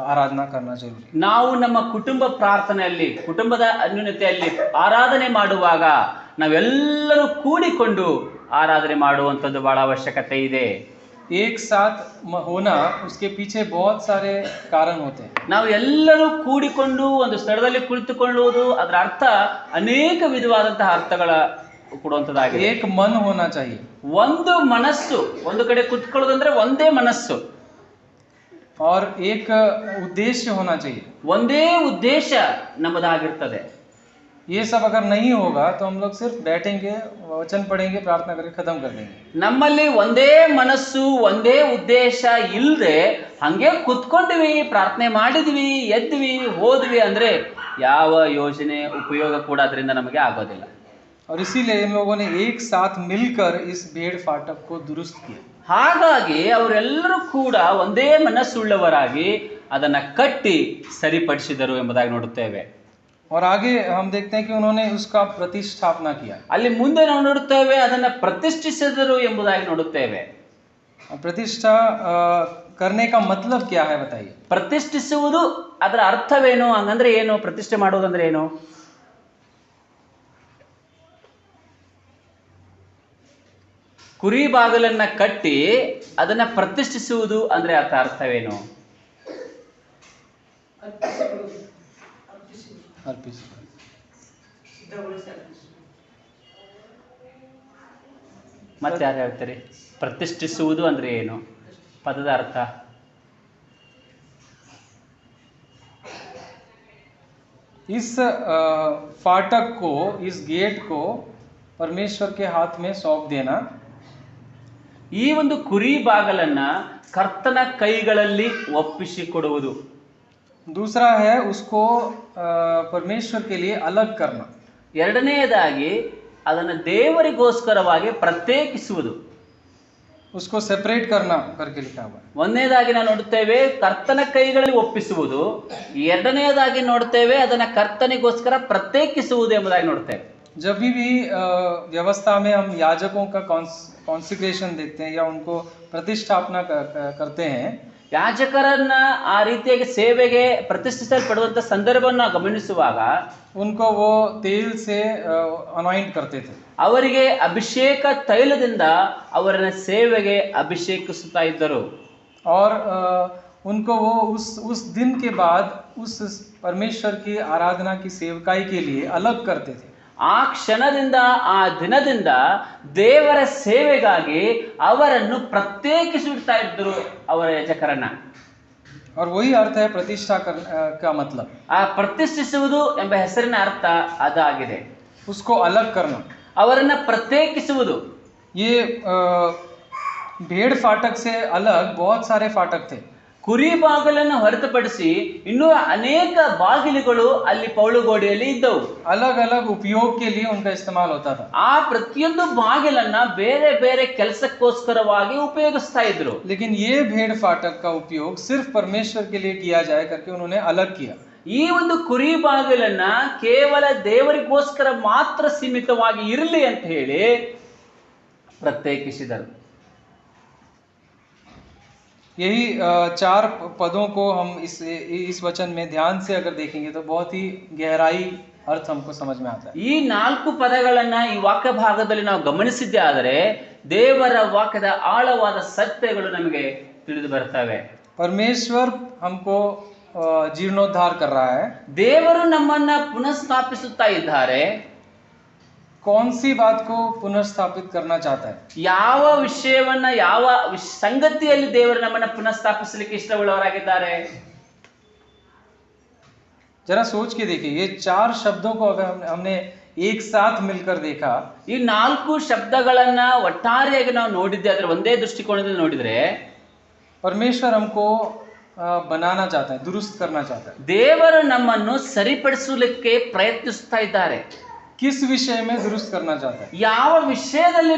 A: आराधना करना जरूरी।
B: ನಾವು ನಮ್ಮ ಕುಟುಂಬ ಪ್ರಾರ್ಥನೆಯಲ್ಲಿ ಕುಟುಂಬದ ಅನ್ಯೋನ್ಯತೆಯಲ್ಲಿ ಆರಾಧನೆ ಮಾಡುವಾಗ ನಾವೆಲ್ಲರೂ ಕೂಡಿಕೊಂಡು ಆರಾಧನೆ ಮಾಡುವಂಥದ್ದು ಬಹಳ ಅವಶ್ಯಕತೆ ಇದೆ.
A: एक साथ होना, उसके पीछे बहुत सारे कारण होते हैं।
B: ನಾವು ಎಲ್ಲರೂ ಕೂಡಿಕೊಂಡು ಒಂದು ಸ್ಥಳದಲ್ಲಿ ಕುಳಿತುಕೊಳ್ಳುವುದು ಅದರ ಅರ್ಥ ಅನೇಕ ವಿಧವಾದಂತಹ ಅರ್ಥಗಳ ಕೊಡುವಂಥದ್ದಾಗಿದೆ.
A: एक मन होना चाहिए,
B: ಒಂದು ಮನಸ್ಸು, ಒಂದು ಕಡೆ ಕುತ್ಕೊಳ್ಳೋದಂದ್ರೆ ಒಂದೇ ಮನಸ್ಸು.
A: और एक उद्देश्य होना चाहिए,
B: ಒಂದೇ ಉದ್ದೇಶ ನಮ್ಮದಾಗಿರ್ತದೆ.
A: ये सब अगर नहीं होगा तो हम लोग सिर्फ बैठेंगे, वचन पढ़ेंगे, प्रार्थना करके खत्म कर देंगे।
B: ನಮ್ಮಲ್ಲಿ ಒಂದೇ ಮನಸ್ಸು ಒಂದೇ ಉದ್ದೇಶ ಇಲ್ಲದೆ ಹಂಗೆ ಕುತ್ಕೊಂಡಿವಿ, ಪ್ರಾರ್ಥನೆ ಮಾಡಿದ್ವಿ, ಎದ್ವಿ, ಹೋದ್ವಿ ಅಂದ್ರೆ ಯಾವ ಯೋಜನೆ ಉಪಯೋಗ ಕೂಡ ಅದರಿಂದ ನಮಗೆ ಆಗೋದಿಲ್ಲ.
A: और इसीलिए इन लोगों ने एक साथ मिलकर इस भेड़ फाटक को दुरुस्त किया।
B: ಹಾಗಾಗಿ ಅವರೆಲ್ಲರೂ ಕೂಡ ಒಂದೇ ಮನಸ್ಸುಳ್ಳವರಾಗಿ ಅದನ್ನ ಕಟ್ಟಿ ಸರಿಪಡಿಸಿದರು ಎಂಬುದಾಗಿ ನೋಡುತ್ತೇವೆ.
A: और आगे हम देखते हैं कि उन्होंने उसका प्रतिष्ठापना किया।
B: ಅಲ್ಲಿ ಮುಂದೆ ನಾವು ನೋಡುತ್ತೇವೆ ಅದನ್ನ ಪ್ರತಿಷ್ಠಿಸಿದರು ಎಂಬುದಾಗಿ ನೋಡುತ್ತೇವೆ.
A: प्रतिष्ठा करने का मतलब क्या है बताइए?
B: ಪ್ರತಿಷ್ಠಿಸುವುದು ಅದರ ಅರ್ಥವೇನು? ಹಂಗಂದ್ರೆ ಏನು? ಪ್ರತಿಷ್ಠೆ ಮಾಡುವುದಂದ್ರೆ ಏನು? ಕುರಿ ಬಾಗಿಲನ್ನ ಕಟ್ಟಿ ಅದನ್ನ ಪ್ರತಿಷ್ಠಿಸುವುದು ಅಂದ್ರೆ ಅದರ ಅರ್ಥವೇನು? ಮತ್ತೆ ಯಾರು ಹೇಳ್ತಾರೆ? ಪ್ರತಿಷ್ಠಿಸುವುದು ಅಂದ್ರೆ ಏನು? ಪದದ ಅರ್ಥ
A: इस फाटक को, इस गेट को परमेश्वर के हाथ में सौंप देना।
B: ಈ ಒಂದು ಕುರಿ ಬಾಗಲನ್ನ ಕರ್ತನ ಕೈಗಳಲ್ಲಿ ಒಪ್ಪಿಸಿಕೊಡುವುದು.
A: दूसरा है उसको परमेश्वर के लिए अलग करना।
B: ಎರಡನೆಯದಾಗಿ ಅದನ್ನು ದೇವರಿಗೋಸ್ಕರವಾಗಿ ಪ್ರತ್ಯೇಕಿಸುವುದು.
A: उसको सेपरेट करना करके लिखा हुआ है।
B: ಒಂದನೇದಾಗಿ ನಾವು ನೋಡುತ್ತೇವೆ ಕರ್ತನ ಕೈಗಳಲ್ಲಿ ಒಪ್ಪಿಸುವುದು, ಎರಡನೆಯದಾಗಿ ನೋಡುತ್ತೇವೆ ಅದನ್ನ ಕರ್ತನಿಗೋಸ್ಕರ ಪ್ರತ್ಯೇಕಿಸುವುದು ಎಂಬುದಾಗಿ ನೋಡುತ್ತೇವೆ.
A: जब भी व्यवस्था में हम याजकों का कॉन्सिक्रेशन देखते हैं या उनको प्रतिष्ठापना करते हैं,
B: ಯಾಜಕರನ್ನ ಆ ರೀತಿಯಾಗಿ ಸೇವೆಗೆ ಪ್ರತಿಷ್ಠಿಸಲ್ಪಡುವಂತ ಸಂದರ್ಭವನ್ನು ಗಮನಿಸುವಾಗ
A: उनको वो तेल से अनॉइंट करते थे।
B: ಅವರಿಗೆ ಅಭಿಷೇಕ ತೈಲದಿಂದ ಅವರನ್ನ ಸೇವೆಗೆ ಅಭಿಷೇಕಿಸುತ್ತಾ ಇದ್ದರು.
A: और उनको वो उस दिन के बाद उस परमेश्वर की आराधना की सेवकाई के लिए अलग करते थे।
B: ಆ ಕ್ಷಣದಿಂದ ಆ ದಿನದಿಂದ ದೇವರ ಸೇವೆಗಾಗಿ ಅವರನ್ನು ಪ್ರತ್ಯೇಕಿಸುತ್ತಾ ಇದ್ದರು ಅವರ ಯಾಜಕರನ್ನ.
A: और वही अर्थ है प्रतिष्ठा का मतलब,
B: ಆ ಪ್ರತಿಷ್ಠಿಸುವುದು ಎಂಬ ಹೆಸರಿನ ಅರ್ಥ ಅದಾಗಿದೆ.
A: उसको अलग करना.
B: ಅವರನ್ನ ಪ್ರತ್ಯೇಕಿಸುವುದು.
A: ये भेड़ फाटक से अलग बहुत सारे फाटक थे.
B: ಕುರಿ ಬಾಗಿಲನ್ನು ಹೊರತುಪಡಿಸಿ ಇನ್ನೂ ಅನೇಕ ಬಾಗಿಲುಗಳು ಅಲ್ಲಿ ಪೌಳುಗೋಡೆಯಲ್ಲಿ ಇದ್ದವು.
A: अलग अलग उपयोग के लिए उनका इस्तेमाल होता था.
B: ಆ ಪ್ರತಿಯೊಂದು ಬಾಗಿಲನ್ನ ಬೇರೆ ಬೇರೆ ಕೆಲಸಕ್ಕೋಸ್ಕರವಾಗಿ ಉಪಯೋಗಿಸ್ತಾ ಇದ್ರು.
A: लेकिन ये भेड़ फाटक का उपयोग सिर्फ परमेश्वर के लिए किया जाए करके उन्होंने अलग किया.
B: ಈ ಒಂದು ಕುರಿ ಬಾಗಿಲನ್ನ ಕೇವಲ ದೇವರಿಗೋಸ್ಕರ ಮಾತ್ರ ಸೀಮಿತವಾಗಿ ಇರಲಿ ಅಂತ ಹೇಳಿ ಪ್ರತ್ಯೇಕಿಸಿದರು.
A: यही 4 पदों को हम इस वचन में ध्यान से अगर देखेंगे तो बहुत ही गहराई अर्थ हमको समझ में आता है.
B: ಈ 4 ಪದಗಳನ್ನ ಈ ವಾಕ್ಯ ಭಾಗದಲ್ಲಿ ನಾವು ಗಮನಿಸಿದ್ದೇ ಆದರೆ ದೇವರ ವಾಕ್ಯದ ಆಳವಾದ ಸತ್ಯಗಳು ನಮಗೆ ತಿಳಿದು ಬರ್ತವೆ.
A: परमेश्वर हमको जीर्णोद्धार कर रहा है.
B: ದೇವರು ನಮ್ಮನ್ನ ಪುನಃಸ್ಥಾಪಿಸುತ್ತಾ ಇದ್ದಾರೆ.
A: कौन सी बात को पुनर्स्थापित करना चाहता है?
B: ಯಾವ ವಿಷಯವನ್ನ ಯಾವ ಸಂಗತಿಯಲ್ಲಿ ದೇವರು ನಮ್ಮನ್ನ ಪುನಃಸ್ಥಾಪಿಸಲಿಕ್ಕೆ ಇಷ್ಟವುಳ್ಳವರಾಗಿದ್ದಾರೆ?
A: जरा सोच के देखिए, ये 4 शब्दों को अगर हमने एक साथ मिलकर देखा,
B: ಈ 4 ಶಬ್ದಗಳನ್ನ ಒಟ್ಟಾರೆಯಾಗಿ ನಾವು ನೋಡಿದ್ದೆ ಅದರ ಒಂದೇ ದೃಷ್ಟಿಕೋನದಿಂದ ನೋಡಿದ್ರೆ
A: परमेश्वर हमको बनाना चाहता है, दुरुस्त करना चाहता है.
B: ದೇವರು ನಮ್ಮನ್ನು ಸರಿಪಡಿಸಲಿಕ್ಕೆ ಪ್ರಯತ್ನಿಸ್ತಾ ಇದ್ದಾರೆ.
A: किस विषय में दुरुस्त करना चाहता है?
B: ಯಾವ ವಿಷಯದಲ್ಲಿ